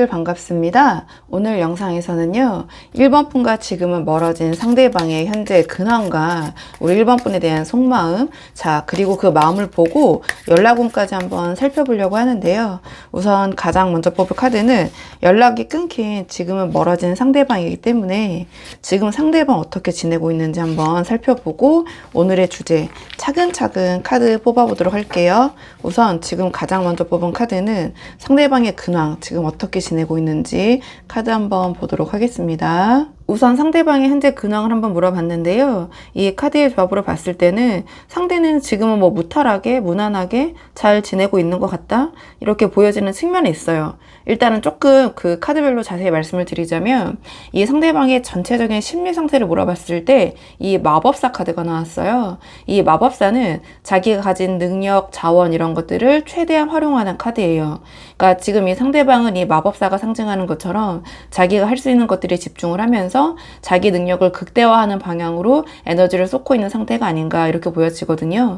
여러분들 반갑습니다. 오늘 영상에서는요, 1번 분과 지금은 멀어진 상대방의 현재 근황과 우리 1번 분에 대한 속마음, 자, 그리고 그 마음을 보고 연락운까지 한번 살펴보려고 하는데요. 우선 가장 먼저 뽑을 카드는 연락이 끊긴 지금은 멀어진 상대방이기 때문에 지금 상대방 어떻게 지내고 있는지 한번 살펴보고 오늘의 주제 차근차근 카드 뽑아보도록 할게요. 우선 지금 가장 먼저 뽑은 카드는 상대방의 근황, 지금 어떻게 지내고 있는지 카드 한번 보도록 하겠습니다. 우선 상대방의 현재 근황을 한번 물어봤는데요. 이 카드의 조합으로 봤을 때는 상대는 지금은 뭐 무탈하게, 무난하게 잘 지내고 있는 것 같다? 이렇게 보여지는 측면이 있어요. 일단은 조금 그 카드별로 자세히 말씀을 드리자면 이 상대방의 전체적인 심리 상태를 물어봤을 때 이 마법사 카드가 나왔어요. 이 마법사는 자기가 가진 능력, 자원 이런 것들을 최대한 활용하는 카드예요. 그러니까 지금 이 상대방은 이 마법사가 상징하는 것처럼 자기가 할 수 있는 것들에 집중을 하면서 자기 능력을 극대화하는 방향으로 에너지를 쏟고 있는 상태가 아닌가 이렇게 보여지거든요.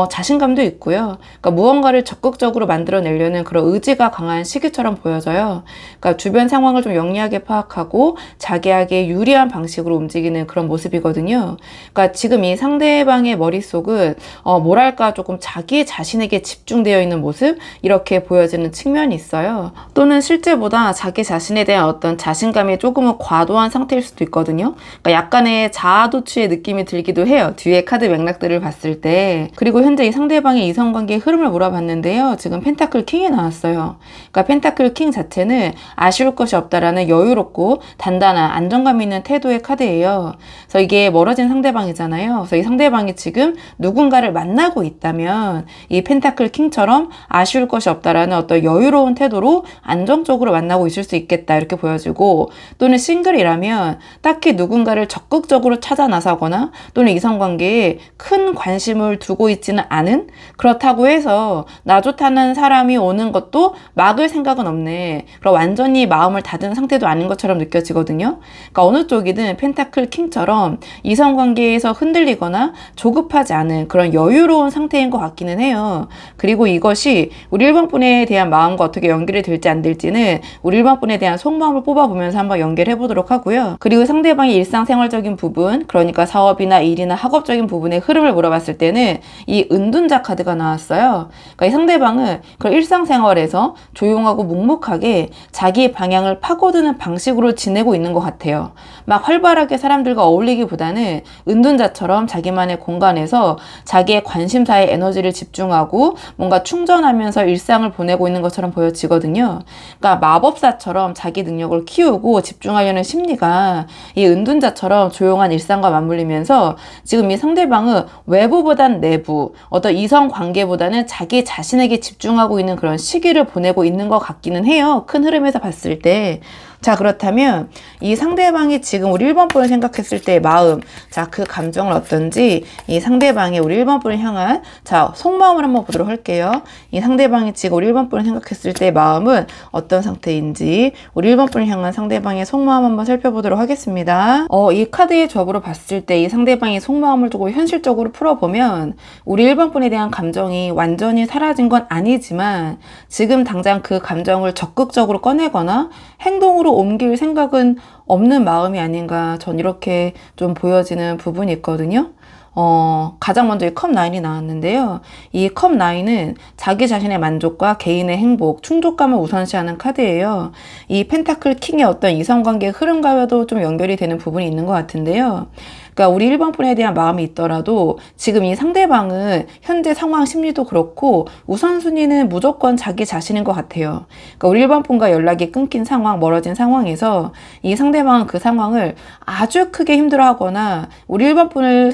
자신감도 있고요. 그러니까 무언가를 적극적으로 만들어내려는 그런 의지가 강한 시기처럼 보여져요. 그러니까 주변 상황을 좀 영리하게 파악하고 자기에게 유리한 방식으로 움직이는 그런 모습이거든요. 그러니까 지금 이 상대방의 머릿속은 뭐랄까 조금 자기 자신에게 집중되어 있는 모습 이렇게 보여지는 측면이 있어요. 또는 실제보다 자기 자신에 대한 어떤 자신감이 조금은 과도한 상태일 수도 있거든요. 그러니까 약간의 자아도취의 느낌이 들기도 해요. 뒤에 카드 맥락들을 봤을 때. 그리고 현재 이 상대방의 이성관계의 흐름을 물어봤는데요. 지금 펜타클 킹이 나왔어요. 그러니까 펜타클 킹 자체는 아쉬울 것이 없다라는 여유롭고 단단한 안정감 있는 태도의 카드예요. 그래서 이게 멀어진 상대방이잖아요. 그래서 이 상대방이 지금 누군가를 만나고 있다면 이 펜타클 킹처럼 아쉬울 것이 없다라는 어떤 여유로운 태도로 안정적으로 만나고 있을 수 있겠다 이렇게 보여지고, 또는 싱글이라면 딱히 누군가를 적극적으로 찾아 나서거나 또는 이성관계에 큰 관심을 두고 있지는 않은, 그렇다고 해서 나 좋다는 사람이 오는 것도 막을 생각은 없네, 그럼 완전히 마음을 닫은 상태도 아닌 것처럼 느껴지거든요. 그러니까 어느 쪽이든 펜타클 킹처럼 이성관계에서 흔들리거나 조급하지 않은 그런 여유로운 상태인 것 같기는 해요. 그리고 이것이 우리 1번 분에 대한 마음과 어떻게 연결이 될지 안 될지는 우리 1번 분에 대한 속마음을 뽑아보면서 한번 연결해 보도록 하고요. 그리고 상대방의 일상생활적인 부분, 그러니까 사업이나 일이나 학업적인 부분의 흐름을 물어봤을 때는 이 은둔자 카드가 나왔어요. 그러니까 이 상대방은 그런 일상생활에서 조용하고 묵묵하게 자기 방향을 파고드는 방식으로 지내고 있는 것 같아요. 막 활발하게 사람들과 어울리기보다는 은둔자처럼 자기만의 공간에서 자기의 관심사에 에너지를 집중하고 뭔가 충전하면서 일상을 보내고 있는 것처럼 보여지거든요. 그러니까 마법사처럼 자기 능력을 키우고 집중하려는 심리가 이 은둔자처럼 조용한 일상과 맞물리면서 지금 이 상대방은 외부보단 내부, 어떤 이성 관계보다는 자기 자신에게 집중하고 있는 그런 시기를 보내고 있는 것 같기는 해요. 큰 흐름에서 봤을 때. 자, 그렇다면 이 상대방이 지금 우리 1번 분을 생각했을 때의 마음, 자, 그 감정은 어떤지 이 상대방이 우리 1번 분을 향한, 자, 속마음을 한번 보도록 할게요. 이 상대방이 지금 우리 1번 분을 생각했을 때의 마음은 어떤 상태인지 우리 1번 분을 향한 상대방의 속마음 한번 살펴보도록 하겠습니다. 이 카드의 조합으로 봤을 때 이 상대방의 속마음을 두고 현실적으로 풀어보면 우리 1번 분에 대한 감정이 완전히 사라진 건 아니지만 지금 당장 그 감정을 적극적으로 꺼내거나 행동으로 옮길 생각은 없는 마음이 아닌가, 전 이렇게 좀 보여지는 부분이 있거든요. 가장 먼저 이 컵9이 나왔는데요. 이 컵9은 자기 자신의 만족과 개인의 행복, 충족감을 우선시하는 카드예요. 이 펜타클 킹의 어떤 이성관계의 흐름과도 좀 연결이 되는 부분이 있는 것 같은데요. 그러니까 우리 1번 분에 대한 마음이 있더라도 지금 이 상대방은 현재 상황 심리도 그렇고 우선순위는 무조건 자기 자신인 것 같아요. 그러니까 우리 1번 분과 연락이 끊긴 상황, 멀어진 상황에서 이 상대방은 그 상황을 아주 크게 힘들어하거나 우리 1번 분을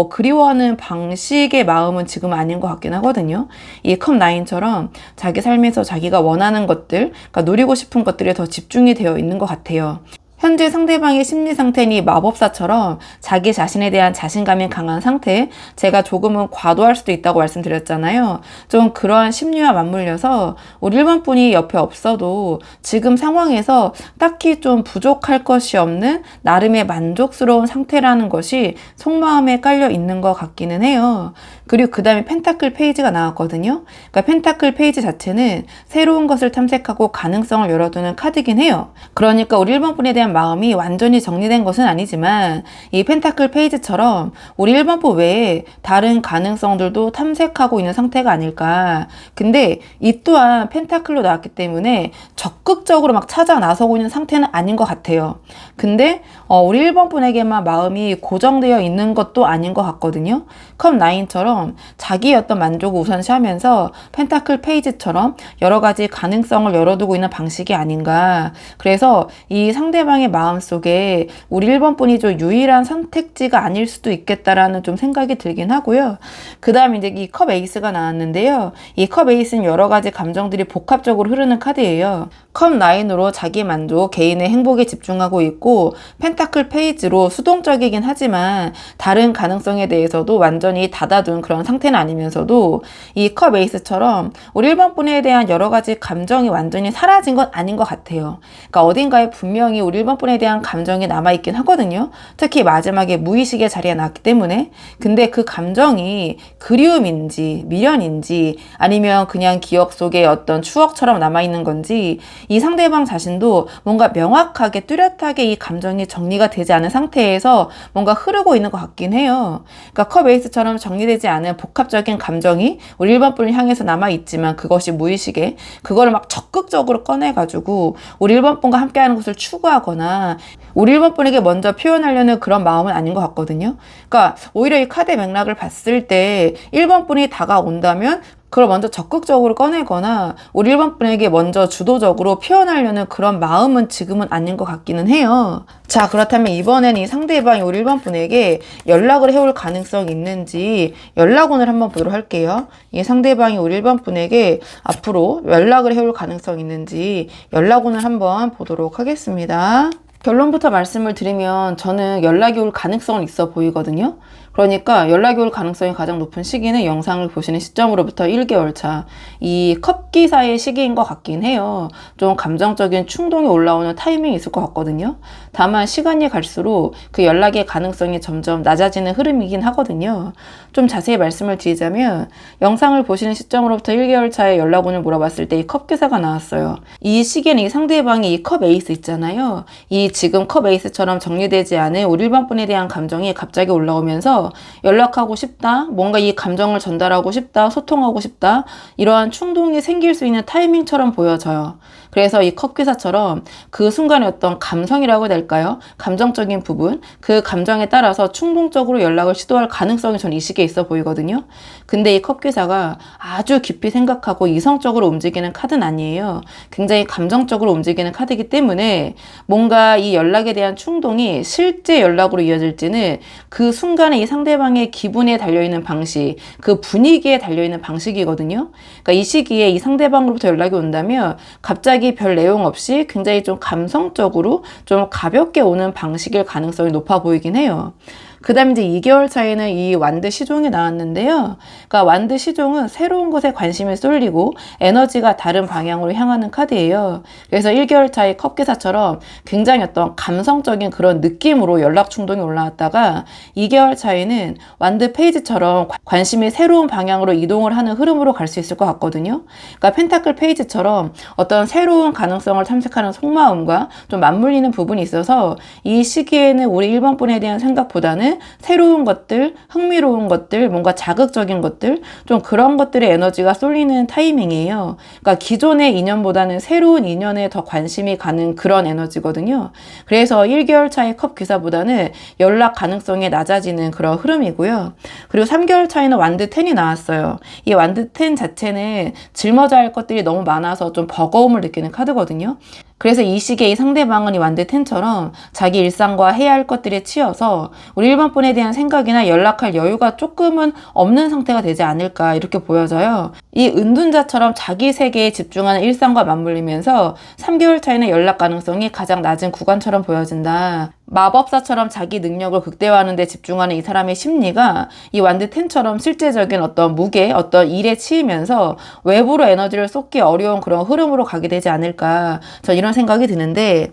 그리워하는 방식의 마음은 지금 아닌 것 같긴 하거든요. 이 컵9처럼 자기 삶에서 자기가 원하는 것들, 그러니까 누리고 싶은 것들에 더 집중이 되어 있는 것 같아요. 현재 상대방의 심리 상태는 마법사처럼 자기 자신에 대한 자신감이 강한 상태, 제가 조금은 과도할 수도 있다고 말씀드렸잖아요. 좀 그러한 심리와 맞물려서 우리 1번 분이 옆에 없어도 지금 상황에서 딱히 좀 부족할 것이 없는 나름의 만족스러운 상태라는 것이 속마음에 깔려 있는 것 같기는 해요. 그리고 그 다음에 펜타클 페이지가 나왔거든요. 그러니까 펜타클 페이지 자체는 새로운 것을 탐색하고 가능성을 열어두는 카드긴 해요. 그러니까 우리 1번 분에 대한 마음이 완전히 정리된 것은 아니지만 이 펜타클 페이지처럼 우리 1번 분 외에 다른 가능성들도 탐색하고 있는 상태가 아닐까. 근데 이 또한 펜타클로 나왔기 때문에 적극적으로 막 찾아 나서고 있는 상태는 아닌 것 같아요. 근데 우리 1번 분에게만 마음이 고정되어 있는 것도 아닌 것 같거든요. 컵 9처럼 자기의 어떤 만족을 우선시하면서 펜타클 페이지처럼 여러 가지 가능성을 열어두고 있는 방식이 아닌가. 그래서 이 상대방의 마음속에 우리 1번 분이 좀 유일한 선택지가 아닐 수도 있겠다라는 좀 생각이 들긴 하고요. 그 다음에 이제 이 컵 에이스가 나왔는데요. 이 컵 에이스는 여러 가지 감정들이 복합적으로 흐르는 카드예요. 컵 9으로 자기 만족, 개인의 행복에 집중하고 있고 펜타클 페이지로 수동적이긴 하지만 다른 가능성에 대해서도 완전히 닫아둔 그런 상태는 아니면서도 이 컵 에이스처럼 우리 1번 분에 대한 여러 가지 감정이 완전히 사라진 건 아닌 것 같아요. 그러니까 어딘가에 분명히 우리 1번 분에 대한 감정이 남아있긴 하거든요. 특히 마지막에 무의식의 자리에 나왔기 때문에. 근데 그 감정이 그리움인지 미련인지 아니면 그냥 기억 속에 어떤 추억처럼 남아있는 건지 이 상대방 자신도 뭔가 명확하게 뚜렷하게 이 감정이 정리가 되지 않은 상태에서 뭔가 흐르고 있는 것 같긴 해요. 그러니까 컵 에이스처럼 정리되지 않은 복합적인 감정이 우리 1번 분을 향해서 남아있지만 그것이 무의식에 그거를 막 적극적으로 꺼내가지고 우리 1번 분과 함께하는 것을 추구하거나 우리 1번 분에게 먼저 표현하려는 그런 마음은 아닌 것 같거든요. 그러니까 오히려 이 카드의 맥락을 봤을 때 1번 분이 다가온다면 그걸 먼저 적극적으로 꺼내거나 우리 1번 분에게 먼저 주도적으로 표현하려는 그런 마음은 지금은 아닌 것 같기는 해요. 자, 그렇다면 이번에는 이 상대방이 우리 1번 분에게 연락을 해올 가능성이 있는지 연락운을 한번 보도록 할게요. 이 상대방이 우리 1번 분에게 앞으로 연락을 해올 가능성이 있는지 연락운을 한번 보도록 하겠습니다. 결론부터 말씀을 드리면 저는 연락이 올 가능성은 있어 보이거든요. 그러니까 연락이 올 가능성이 가장 높은 시기는 영상을 보시는 시점으로부터 1개월 차, 이 컵기사의 시기인 것 같긴 해요. 좀 감정적인 충동이 올라오는 타이밍이 있을 것 같거든요. 다만 시간이 갈수록 그 연락의 가능성이 점점 낮아지는 흐름이긴 하거든요. 좀 자세히 말씀을 드리자면 영상을 보시는 시점으로부터 1개월 차에 연락운을 물어봤을 때 이 컵기사가 나왔어요. 이 시기에는 이 상대방이 이 컵 에이스 있잖아요. 이 지금 컵 에이스처럼 정리되지 않은 우리 1번 분에 대한 감정이 갑자기 올라오면서 연락하고 싶다, 뭔가 이 감정을 전달하고 싶다, 소통하고 싶다, 이러한 충동이 생길 수 있는 타이밍처럼 보여져요. 그래서 이 컵기사처럼 그 순간의 어떤 감성이라고 해야 될까요? 감정적인 부분, 그 감정에 따라서 충동적으로 연락을 시도할 가능성이 저는 이 시기에 있어 보이거든요. 근데 이 컵기사가 아주 깊이 생각하고 이성적으로 움직이는 카드는 아니에요. 굉장히 감정적으로 움직이는 카드이기 때문에 뭔가 이 연락에 대한 충동이 실제 연락으로 이어질지는 그 순간에 이 상대방의 기분에 달려있는 방식, 그 분위기에 달려있는 방식이거든요. 그러니까 이 시기에 이 상대방으로부터 연락이 온다면 갑자기 별 내용 없이 굉장히 좀 감성적으로 좀 가볍게 오는 방식일 가능성이 높아 보이긴 해요. 그 다음에 이제 2개월 차에는 이 완드 시종이 나왔는데요. 그러니까 완드 시종은 새로운 것에 관심이 쏠리고 에너지가 다른 방향으로 향하는 카드예요. 그래서 1개월 차의 컵기사처럼 굉장히 어떤 감성적인 그런 느낌으로 연락 충동이 올라왔다가 2개월 차에는 완드 페이지처럼 관심이 새로운 방향으로 이동을 하는 흐름으로 갈 수 있을 것 같거든요. 그러니까 펜타클 페이지처럼 어떤 새로운 가능성을 탐색하는 속마음과 좀 맞물리는 부분이 있어서 이 시기에는 우리 1번 분에 대한 생각보다는 새로운 것들, 흥미로운 것들, 뭔가 자극적인 것들, 좀 그런 것들의 에너지가 쏠리는 타이밍이에요. 그러니까 기존의 인연보다는 새로운 인연에 더 관심이 가는 그런 에너지거든요. 그래서 1개월 차의 컵 기사보다는 연락 가능성이 낮아지는 그런 흐름이고요. 그리고 3개월 차에는 완드 10이 나왔어요. 이 완드 10 자체는 짊어져야 할 것들이 너무 많아서 좀 버거움을 느끼는 카드거든요. 그래서 이 시기에 이 상대방은 이 완드 10처럼 자기 일상과 해야 할 것들에 치여서 우리 1번 분에 대한 생각이나 연락할 여유가 조금은 없는 상태가 되지 않을까 이렇게 보여져요. 이 은둔자처럼 자기 세계에 집중하는 일상과 맞물리면서 3개월 차이는 연락 가능성이 가장 낮은 구간처럼 보여진다. 마법사처럼 자기 능력을 극대화하는 데 집중하는 이 사람의 심리가 이 완드 10처럼 실제적인 어떤 무게, 어떤 일에 치이면서 외부로 에너지를 쏟기 어려운 그런 흐름으로 가게 되지 않을까. 전 이런 생각이 드는데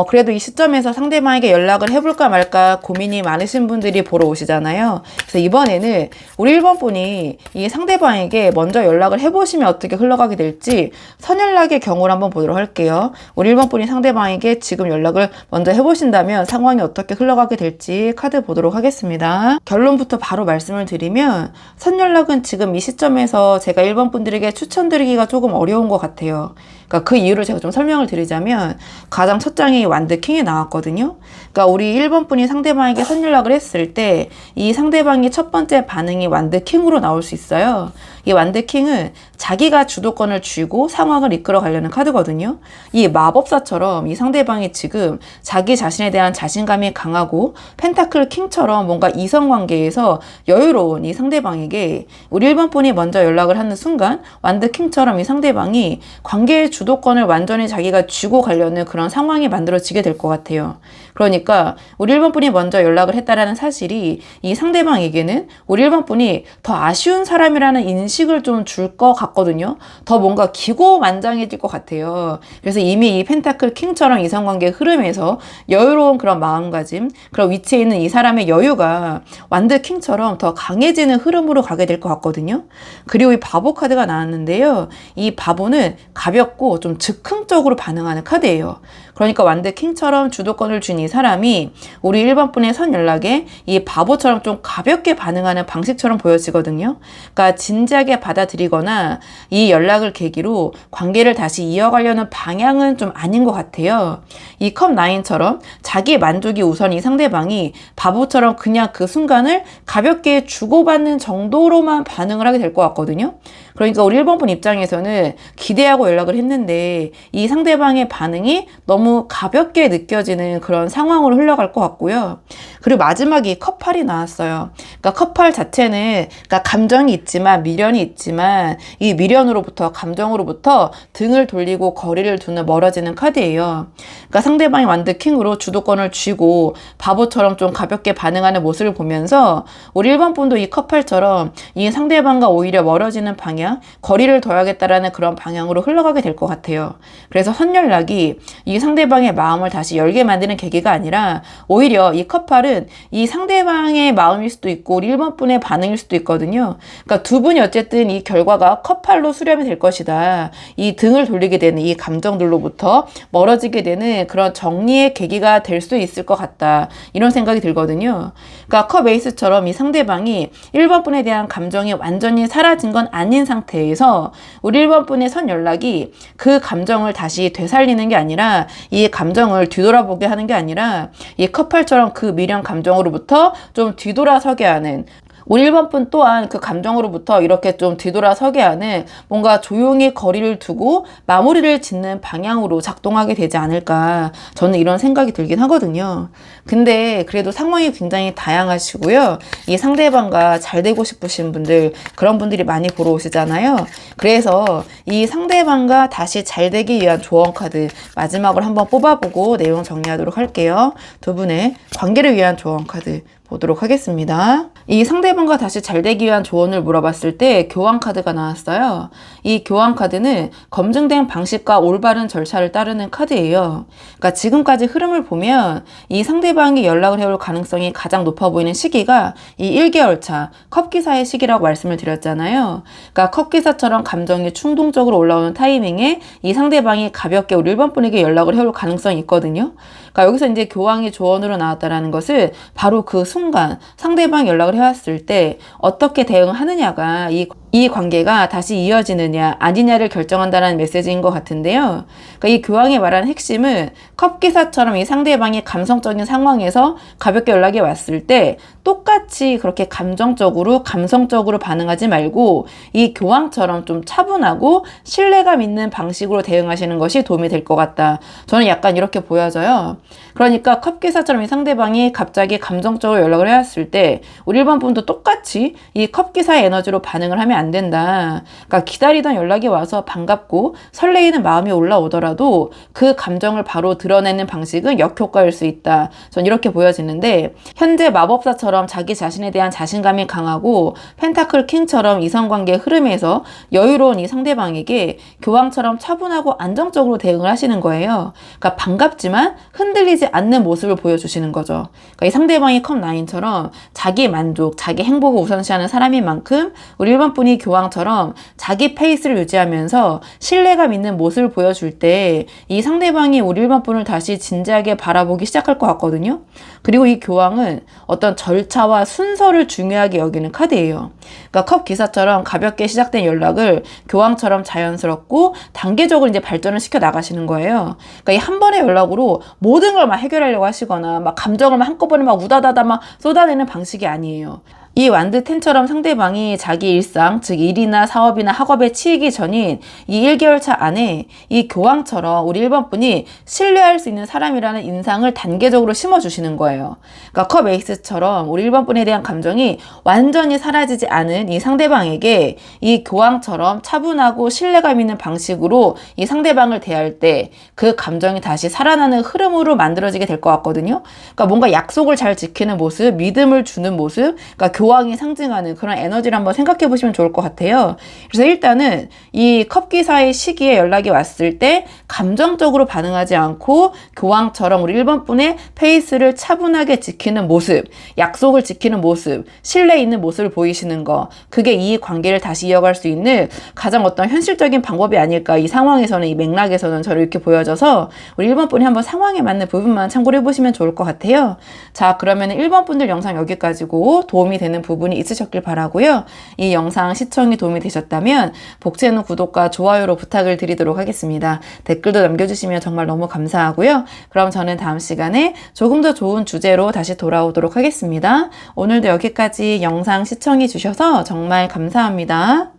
그래도 이 시점에서 상대방에게 연락을 해볼까 말까 고민이 많으신 분들이 보러 오시잖아요. 그래서 이번에는 우리 1번 분이 이 상대방에게 먼저 연락을 해보시면 어떻게 흘러가게 될지 선연락의 경우를 한번 보도록 할게요. 우리 1번 분이 상대방에게 지금 연락을 먼저 해보신다면 상황이 어떻게 흘러가게 될지 카드 보도록 하겠습니다. 결론부터 바로 말씀을 드리면 선연락은 지금 이 시점에서 제가 1번 분들에게 추천드리기가 조금 어려운 것 같아요. 그러니까 그 이유를 제가 좀 설명을 드리자면 가장 첫 장이 완드 킹이 나왔거든요. 그러니까 우리 1번 분이 상대방에게 선연락을 했을 때 이 상대방의 첫 번째 반응이 완드 킹으로 나올 수 있어요. 이 완드 킹은 자기가 주도권을 쥐고 상황을 이끌어 가려는 카드거든요. 이 마법사처럼 이 상대방이 지금 자기 자신에 대한 자신감이 강하고 펜타클 킹처럼 뭔가 이성관계에서 여유로운 이 상대방에게 우리 1번 분이 먼저 연락을 하는 순간 완드 킹처럼 이 상대방이 관계의 주도권을 완전히 자기가 쥐고 가려는 그런 상황이 만들어지게 될 것 같아요. 그러니까 우리 1번 분이 먼저 연락을 했다라는 사실이 이 상대방에게는 우리 1번 분이 더 아쉬운 사람이라는 인식을 좀 줄 것 같거든요. 더 뭔가 기고만장해질 것 같아요. 그래서 이미 이 펜타클 킹처럼 이성관계 흐름에서 여유로운 그런 마음가짐, 그런 위치에 있는 이 사람의 여유가 완드 킹처럼 더 강해지는 흐름으로 가게 될 것 같거든요. 그리고 이 바보 카드가 나왔는데요. 이 바보는 가볍고 좀 즉흥적으로 반응하는 카드예요. 그러니까 완드 킹처럼 주도권을 쥔 이 사람이 우리 1번 분의 선 연락에 이 바보처럼 좀 가볍게 반응하는 방식처럼 보여지거든요. 그러니까 진지하게 받아들이거나 이 연락을 계기로 관계를 다시 이어가려는 방향은 좀 아닌 것 같아요. 이 컵 9처럼 자기 만족이 우선 이 상대방이 바보처럼 그냥 그 순간을 가볍게 주고받는 정도로만 반응을 하게 될 것 같거든요. 그러니까 우리 1번 분 입장에서는 기대하고 연락을 했는데 이 상대방의 반응이 너무 가볍게 느껴지는 그런 상황으로 흘러갈 것 같고요. 그리고 마지막에 컵8이 나왔어요. 그러니까 컵8 자체는 그러니까 감정이 있지만 미련이 있지만 이 미련으로부터 감정으로부터 등을 돌리고 거리를 두는 멀어지는 카드예요. 그러니까 상대방이 완드 킹으로 주도권을 쥐고 바보처럼 좀 가볍게 반응하는 모습을 보면서 우리 1번 분도 이 컵8처럼 이 상대방과 오히려 멀어지는 방향, 거리를 둬야겠다라는 그런 방향으로 흘러가게 될 것 같아요. 그래서 선연락이 이 상대방의 마음을 다시 열게 만드는 계기가 아니라 오히려 이 컵8은 이 상대방의 마음일 수도 있고 우리 1번 분의 반응일 수도 있거든요. 그러니까 두 분이 어쨌든 이 결과가 컵8로 수렴이 될 것이다. 이 등을 돌리게 되는 이 감정들로부터 멀어지게 되는 그런 정리의 계기가 될 수 있을 것 같다. 이런 생각이 들거든요. 그러니까 컵 에이스처럼 이 상대방이 1번 분에 대한 감정이 완전히 사라진 건 아닌 상태에서 우리 1번 분의 선 연락이 그 감정을 다시 되살리는 게 아니라 이 감정을 뒤돌아보게 하는 게 아니라 이 컵8처럼 그 미련 감정으로부터 좀 뒤돌아서게 하는 우리 1번 분 또한 그 감정으로부터 이렇게 좀 뒤돌아서게 하는 뭔가 조용히 거리를 두고 마무리를 짓는 방향으로 작동하게 되지 않을까 저는 이런 생각이 들긴 하거든요. 근데 그래도 상황이 굉장히 다양하시고요. 이 상대방과 잘 되고 싶으신 분들 그런 분들이 많이 보러 오시잖아요. 그래서 이 상대방과 다시 잘 되기 위한 조언 카드 마지막으로 한번 뽑아보고 내용 정리하도록 할게요. 두 분의 관계를 위한 조언 카드 보도록 하겠습니다. 이 상대방과 다시 잘 되기 위한 조언을 물어봤을 때 교환 카드가 나왔어요. 이 교환 카드는 검증된 방식과 올바른 절차를 따르는 카드예요. 그러니까 지금까지 흐름을 보면 이 상대방이 연락을 해올 가능성이 가장 높아 보이는 시기가 이 1개월 차 컵기사의 시기라고 말씀을 드렸잖아요. 그러니까 컵기사처럼 감정이 충동적으로 올라오는 타이밍에 이 상대방이 가볍게 우리 1번 분에게 연락을 해올 가능성이 있거든요. 그러니까 여기서 이제 교황이 조언으로 나왔다라는 것은 바로 그 순간 상대방 연락을 해왔을 때 어떻게 대응하느냐가 이 이 관계가 다시 이어지느냐 아니냐를 결정한다는 메시지인 것 같은데요. 그러니까 이 교황이 말하는 핵심은 컵기사처럼 이 상대방이 감성적인 상황에서 가볍게 연락이 왔을 때 똑같이 그렇게 감정적으로 감성적으로 반응하지 말고 이 교황처럼 좀 차분하고 신뢰감 있는 방식으로 대응하시는 것이 도움이 될 것 같다. 저는 약간 이렇게 보여져요. 그러니까 컵기사처럼 이 상대방이 갑자기 감정적으로 연락을 해왔을 때 우리 일반 분도 똑같이 이 컵기사의 에너지로 반응을 하면 안 된다. 그러니까 기다리던 연락이 와서 반갑고 설레이는 마음이 올라오더라도 그 감정을 바로 드러내는 방식은 역효과일 수 있다. 전 이렇게 보여지는데 현재 마법사처럼 자기 자신에 대한 자신감이 강하고 펜타클 킹처럼 이성관계 흐름에서 여유로운 이 상대방에게 교황처럼 차분하고 안정적으로 대응을 하시는 거예요. 그러니까 반갑지만 흔들리지 않는 모습을 보여주시는 거죠. 그러니까 이 상대방이 컵9처럼 자기 만족, 자기 행복을 우선시하는 사람인 만큼 우리 일반 분이 교황처럼 자기 페이스를 유지하면서 신뢰감 있는 모습을 보여줄 때 이 상대방이 우리 일반 분을 다시 진지하게 바라보기 시작할 것 같거든요. 그리고 이 교황은 어떤 절차와 순서를 중요하게 여기는 카드예요. 그러니까 컵 기사처럼 가볍게 시작된 연락을 교황처럼 자연스럽고 단계적으로 이제 발전을 시켜 나가시는 거예요. 그러니까 이 한 번의 연락으로 모든 걸 막 해결하려고 하시거나 막 감정을 막 한꺼번에 막 우다다다 막 쏟아내는 방식이 아니에요. 이 완드 10처럼 상대방이 자기 일상, 즉 일이나 사업이나 학업에 치이기 전인 이 1개월 차 안에 이 교황처럼 우리 1번 분이 신뢰할 수 있는 사람이라는 인상을 단계적으로 심어주시는 거예요. 그러니까 컵 에이스처럼 우리 1번 분에 대한 감정이 완전히 사라지지 않은 이 상대방에게 이 교황처럼 차분하고 신뢰감 있는 방식으로 이 상대방을 대할 때 그 감정이 다시 살아나는 흐름으로 만들어지게 될 것 같거든요. 그러니까 뭔가 약속을 잘 지키는 모습, 믿음을 주는 모습, 그러니까 교황이 상징하는 그런 에너지를 한번 생각해 보시면 좋을 것 같아요. 그래서 일단은 이 컵기사의 시기에 연락이 왔을 때 감정적으로 반응하지 않고 교황처럼 우리 1번 분의 페이스를 차분하게 지키는 모습, 약속을 지키는 모습, 신뢰 있는 모습을 보이시는 거, 그게 이 관계를 다시 이어갈 수 있는 가장 어떤 현실적인 방법이 아닐까. 이 상황에서는, 이 맥락에서는 저를 이렇게 보여져서 우리 1번 분이 한번 상황에 맞는 부분만 참고를 해보시면 좋을 것 같아요. 자, 그러면 1번 분들 영상 여기까지고 도움이 되는 부분이 있으셨길 바라고요. 이 영상 시청이 도움이 되셨다면 복채널 구독과 좋아요로 부탁을 드리도록 하겠습니다. 댓글도 남겨주시면 정말 너무 감사하고요. 그럼 저는 다음 시간에 조금 더 좋은 주제로 다시 돌아오도록 하겠습니다. 오늘도 여기까지 영상 시청해 주셔서 정말 감사합니다.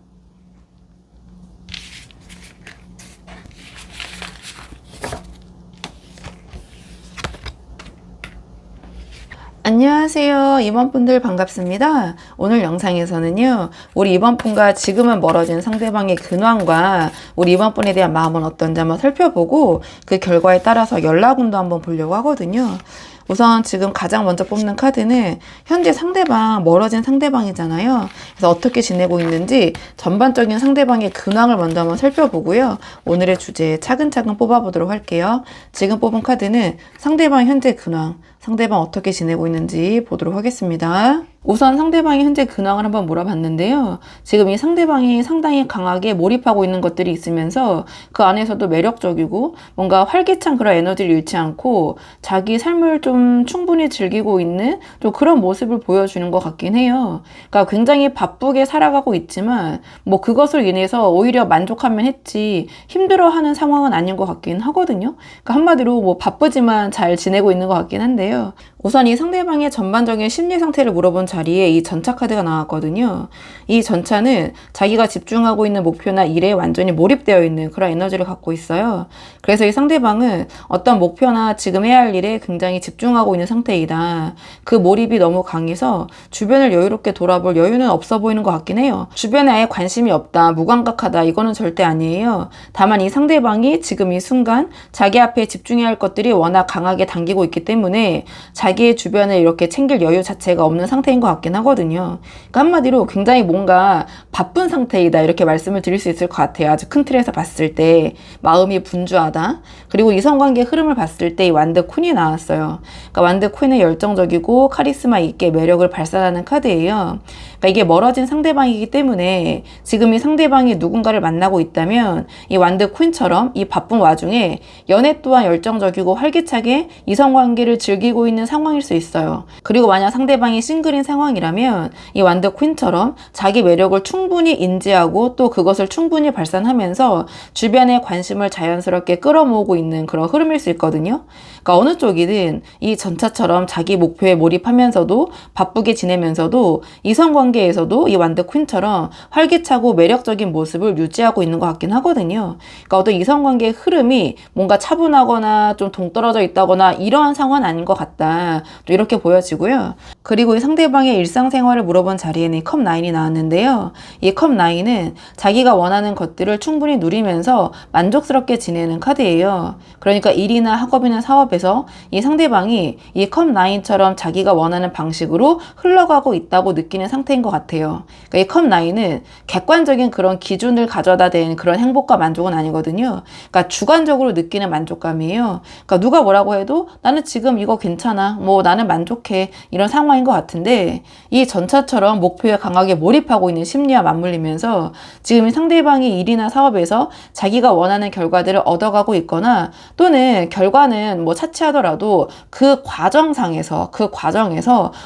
안녕하세요. 임원분들 반갑습니다. 오늘 영상에서는요, 우리 임원분과 지금은 멀어진 상대방의 근황과 우리 임원분에 대한 마음은 어떤지 한번 살펴보고 그 결과에 따라서 연락운도 한번 보려고 하거든요. 우선 지금 가장 먼저 뽑는 카드는 현재 상대방, 멀어진 상대방이잖아요. 그래서 어떻게 지내고 있는지 전반적인 상대방의 근황을 먼저 한번 살펴보고요. 오늘의 주제 차근차근 뽑아보도록 할게요. 지금 뽑은 카드는 상대방 현재 근황, 상대방 어떻게 지내고 있는지 보도록 하겠습니다. 우선 상대방의 현재 근황을 한번 물어봤는데요. 지금 이 상대방이 상당히 강하게 몰입하고 있는 것들이 있으면서 그 안에서도 매력적이고 뭔가 활기찬 그런 에너지를 잃지 않고 자기 삶을 좀 충분히 즐기고 있는 좀 그런 모습을 보여주는 것 같긴 해요. 그러니까 굉장히 바쁘게 살아가고 있지만 뭐 그것으로 인해서 오히려 만족하면 했지 힘들어하는 상황은 아닌 것 같긴 하거든요. 그러니까 한마디로 뭐 바쁘지만 잘 지내고 있는 것 같긴 한데요. 우선 이 상대방의 전반적인 심리 상태를 물어본 자리에 이 전차 카드가 나왔거든요. 이 전차는 자기가 집중하고 있는 목표나 일에 완전히 몰입되어 있는 그런 에너지를 갖고 있어요. 그래서 이 상대방은 어떤 목표나 지금 해야 할 일에 굉장히 집중하고 있는 상태이다. 그 몰입이 너무 강해서 주변을 여유롭게 돌아볼 여유는 없어 보이는 것 같긴 해요. 주변에 아예 관심이 없다, 무감각하다, 이거는 절대 아니에요. 다만 이 상대방이 지금 이 순간 자기 앞에 집중해야 할 것들이 워낙 강하게 당기고 있기 때문에 자기의 주변을 이렇게 챙길 여유 자체가 없는 상태인 것 같긴 하거든요. 그러니까 한마디로 굉장히 뭔가 바쁜 상태이다, 이렇게 말씀을 드릴 수 있을 것 같아요. 아주 큰 틀에서 봤을 때 마음이 분주하다. 그리고 이성관계 흐름을 봤을 때 이 완드 퀸이 나왔어요. 그러니까 완드 퀸은 열정적이고 카리스마 있게 매력을 발산하는 카드예요. 그러니까 이게 멀어진 상대방이기 때문에 지금 이 상대방이 누군가를 만나고 있다면 이 완드 퀸처럼 이 바쁜 와중에 연애 또한 열정적이고 활기차게 이성관계를 즐기고 있는 상황 상황일 수 있어요. 그리고 만약 상대방이 싱글인 상황이라면 이 완드 퀸처럼 자기 매력을 충분히 인지하고 또 그것을 충분히 발산하면서 주변의 관심을 자연스럽게 끌어모으고 있는 그런 흐름일 수 있거든요. 그러니까 어느 쪽이든 이 전차처럼 자기 목표에 몰입하면서도 바쁘게 지내면서도 이성관계에서도 이 완드 퀸처럼 활기차고 매력적인 모습을 유지하고 있는 것 같긴 하거든요. 그러니까 어떤 이성관계의 흐름이 뭔가 차분하거나 좀 동떨어져 있다거나 이러한 상황은 아닌 것 같다. 또 이렇게 보여지고요. 그리고 이 상대방의 일상생활을 물어본 자리에는 이 컵9이 나왔는데요. 이 컵9은 자기가 원하는 것들을 충분히 누리면서 만족스럽게 지내는 카드예요. 그러니까 일이나 학업이나 사업에서 이 상대방이 이 컵9처럼 자기가 원하는 방식으로 흘러가고 있다고 느끼는 상태인 것 같아요. 그러니까 이 컵9은 객관적인 그런 기준을 가져다 댄 그런 행복과 만족은 아니거든요. 그러니까 주관적으로 느끼는 만족감이에요. 그러니까 누가 뭐라고 해도 나는 지금 이거 괜찮아. 뭐 나는 만족해. 이런 상황인 것 같은데 이 전차처럼 목표에 강하게 몰입하고 있는 심리와 맞물리면서 지금 상대방이 일이나 사업에서 자기가 원하는 결과들을 얻어가고 있거나 또는 결과는 뭐 차치하더라도 그 과정에서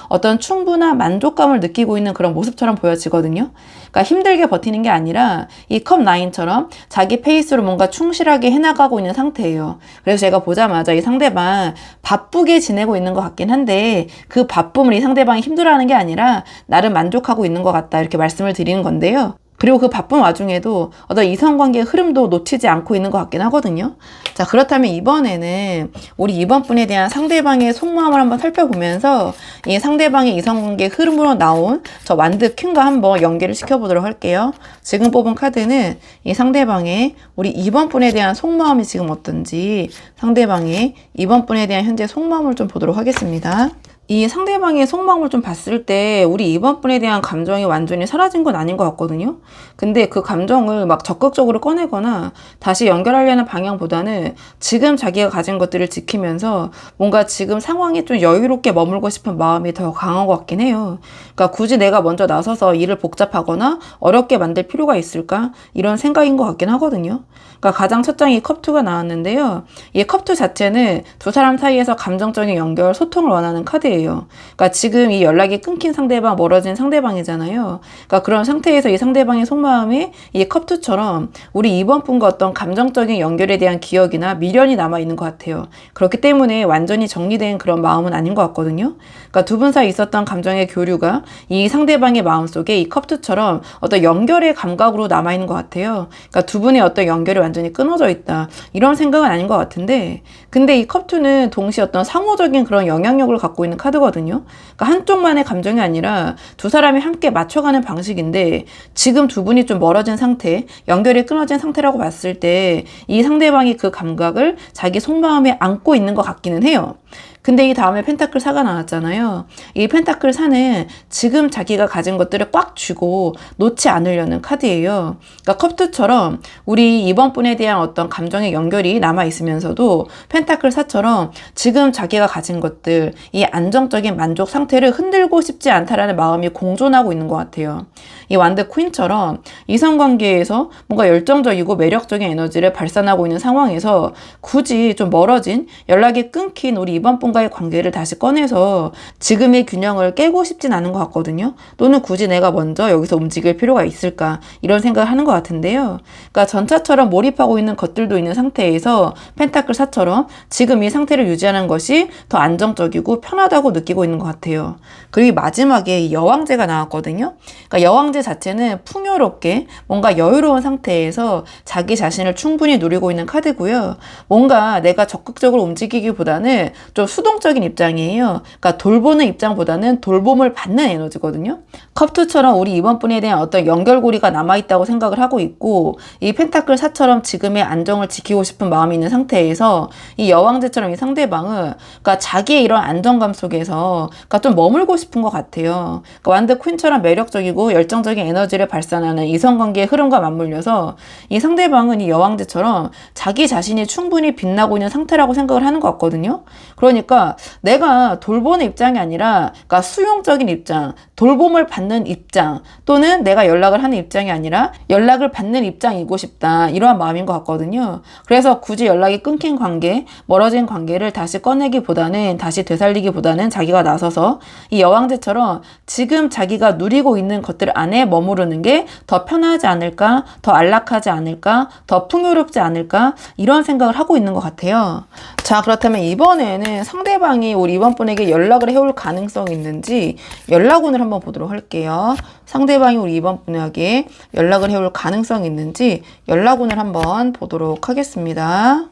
어떤 충분한 만족감을 느끼고 있는 그런 모습처럼 보여지거든요. 그러니까 힘들게 버티는 게 아니라 이 컵9처럼 자기 페이스로 뭔가 충실하게 해나가고 있는 상태예요. 그래서 제가 보자마자 이 상대방 바쁘게 지내고 있는 것 같긴 한데 그 바쁨을 이 상대방이 힘들어하는 게 아니라 나름 만족하고 있는 것 같다 이렇게 말씀을 드리는 건데요. 그리고 그 바쁜 와중에도 어떤 이성관계의 흐름도 놓치지 않고 있는 것 같긴 하거든요. 자, 그렇다면 이번에는 우리 이번 분에 대한 상대방의 속마음을 한번 살펴보면서 이 상대방의 이성관계의 흐름으로 나온 저 완드 퀸과 한번 연계를 시켜보도록 할게요. 지금 뽑은 카드는 이 상대방의 우리 이번 분에 대한 속마음이 지금 어떤지 상대방의 이번 분에 대한 현재 속마음을 좀 보도록 하겠습니다. 이 상대방의 속마음을 좀 봤을 때 우리 이번 분에 대한 감정이 완전히 사라진 건 아닌 것 같거든요. 근데 그 감정을 막 적극적으로 꺼내거나 다시 연결하려는 방향보다는 지금 자기가 가진 것들을 지키면서 뭔가 지금 상황이 좀 여유롭게 머물고 싶은 마음이 더 강한 것 같긴 해요. 그러니까 굳이 내가 먼저 나서서 일을 복잡하거나 어렵게 만들 필요가 있을까? 이런 생각인 것 같긴 하거든요. 그러니까 가장 첫 장이 컵2가 나왔는데요. 이 컵2 자체는 두 사람 사이에서 감정적인 연결, 소통을 원하는 카드예요. 그러니까 지금 이 연락이 끊긴 상대방, 멀어진 상대방이잖아요. 그러니까 그런 상태에서 이 상대방의 속마음에 이 컵2처럼 우리 이번 분과 어떤 감정적인 연결에 대한 기억이나 미련이 남아있는 것 같아요. 그렇기 때문에 완전히 정리된 그런 마음은 아닌 것 같거든요. 그러니까 두 분 사이 있었던 감정의 교류가 이 상대방의 마음속에 이 컵2처럼 어떤 연결의 감각으로 남아있는 것 같아요. 그러니까 두 분의 어떤 연결이 완전히 끊어져 있다. 이런 생각은 아닌 것 같은데 근데 이 컵2는 동시에 어떤 상호적인 그런 영향력을 갖고 있는 카드거든요. 그러니까 한쪽만의 감정이 아니라 두 사람이 함께 맞춰가는 방식인데 지금 두 분이 좀 멀어진 상태, 연결이 끊어진 상태라고 봤을 때 이 상대방이 그 감각을 자기 속마음에 안고 있는 것 같기는 해요. 근데 이 다음에 펜타클 4가 나왔잖아요. 이 펜타클 4는 지금 자기가 가진 것들을 꽉 쥐고 놓지 않으려는 카드예요. 그러니까 컵2처럼 우리 이번 분에 대한 어떤 감정의 연결이 남아있으면서도 펜타클 4처럼 지금 자기가 가진 것들, 이 안정적인 만족 상태를 흔들고 싶지 않다라는 마음이 공존하고 있는 것 같아요. 이 완드 퀸처럼 이성관계에서 뭔가 열정적이고 매력적인 에너지를 발산하고 있는 상황에서 굳이 좀 멀어진 연락이 끊긴 우리 이번 분과의 관계를 다시 꺼내서 지금의 균형을 깨고 싶진 않은 것 같거든요. 또는 굳이 내가 먼저 여기서 움직일 필요가 있을까 이런 생각을 하는 것 같은데요. 그러니까 전차처럼 몰입하고 있는 것들도 있는 상태에서 펜타클 4처럼 지금 이 상태를 유지하는 것이 더 안정적이고 편하다고 느끼고 있는 것 같아요. 그리고 마지막에 이 여왕제가 나왔거든요. 그러니까 여왕제 자체는 풍요롭게 뭔가 여유로운 상태에서 자기 자신을 충분히 누리고 있는 카드고요. 뭔가 내가 적극적으로 움직이기보다는 좀 수동적인 입장이에요. 그러니까 돌보는 입장보다는 돌봄을 받는 에너지거든요. 컵2처럼 우리 이번 분에 대한 어떤 연결고리가 남아있다고 생각을 하고 있고 이 펜타클 4처럼 지금의 안정을 지키고 싶은 마음이 있는 상태에서 이 여왕제처럼 이 상대방은 그러니까 자기의 이런 안정감 속에서 그러니까 좀 머물고 싶은 것 같아요. 그러니까 완드 퀸처럼 매력적이고 열정적인 에너지를 발산하는 이성관계의 흐름과 맞물려서 이 상대방은 이 여왕제처럼 자기 자신이 충분히 빛나고 있는 상태라고 생각을 하는 것 같거든요. 그러니까 그러니까 내가 돌보는 입장이 아니라 그러니까 수용적인 입장, 돌봄을 받는 입장, 또는 내가 연락을 하는 입장이 아니라 연락을 받는 입장이고 싶다, 이러한 마음인 것 같거든요. 그래서 굳이 연락이 끊긴 관계, 멀어진 관계를 다시 꺼내기보다는, 다시 되살리기보다는 자기가 나서서 이 여왕제처럼 지금 자기가 누리고 있는 것들 안에 머무르는 게 더 편하지 않을까, 더 안락하지 않을까, 더 풍요롭지 않을까, 이런 생각을 하고 있는 것 같아요. 자, 그렇다면 이번에는 상대방이 우리 이번 분에게 연락을 해올 가능성이 있는지 연락운을 한번 보도록 할게요. 상대방이 우리 이번 분에게 연락을 해올 가능성이 있는지 연락운을 한번 보도록 하겠습니다.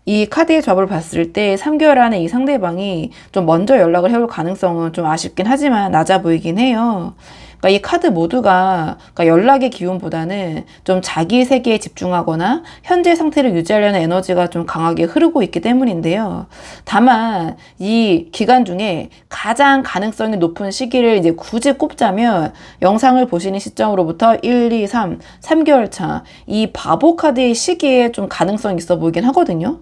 이 카드의 접을 봤을 때 3개월 안에 이 상대방이 좀 먼저 연락을 해올 가능성은 좀 아쉽긴 하지만 낮아 보이긴 해요. 그러니까 이 카드 모두가 그러니까 연락의 기운보다는 좀 자기 세계에 집중하거나 현재 상태를 유지하려는 에너지가 좀 강하게 흐르고 있기 때문인데요. 다만 이 기간 중에 가장 가능성이 높은 시기를 이제 굳이 꼽자면 영상을 보시는 시점으로부터 1, 2, 3개월 차, 이 바보 카드의 시기에 좀 가능성이 있어 보이긴 하거든요.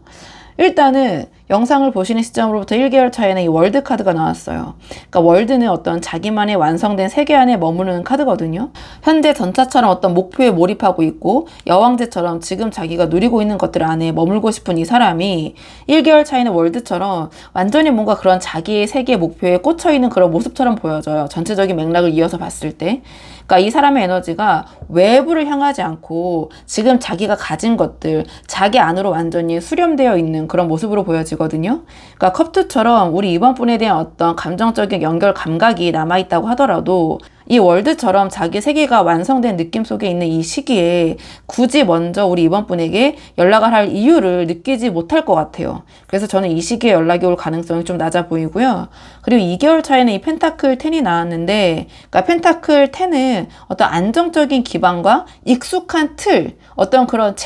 일단은 영상을 보시는 시점으로부터 1개월 차에는 이 월드 카드가 나왔어요. 그러니까 월드는 어떤 자기만의 완성된 세계 안에 머무르는 카드거든요. 현재 전차처럼 어떤 목표에 몰입하고 있고 여왕제처럼 지금 자기가 누리고 있는 것들 안에 머물고 싶은 이 사람이 1개월 차에는 월드처럼 완전히 뭔가 그런 자기의 세계 목표에 꽂혀있는 그런 모습처럼 보여져요. 전체적인 맥락을 이어서 봤을 때. 그러니까 이 사람의 에너지가 외부를 향하지 않고 지금 자기가 가진 것들, 자기 안으로 완전히 수렴되어 있는 그런 모습으로 보여지거든요. 그러니까 컵2처럼 우리 이번 분에 대한 어떤 감정적인 연결 감각이 남아있다고 하더라도 이 월드처럼 자기 세계가 완성된 느낌 속에 있는 이 시기에 굳이 먼저 우리 이번 분에게 연락을 할 이유를 느끼지 못할 것 같아요. 그래서 저는 이 시기에 연락이 올 가능성이 좀 낮아 보이고요. 그리고 2개월 차에는 이 펜타클 10이 나왔는데, 그러니까 펜타클 10은 어떤 안정적인 기반과 익숙한 틀, 어떤 그런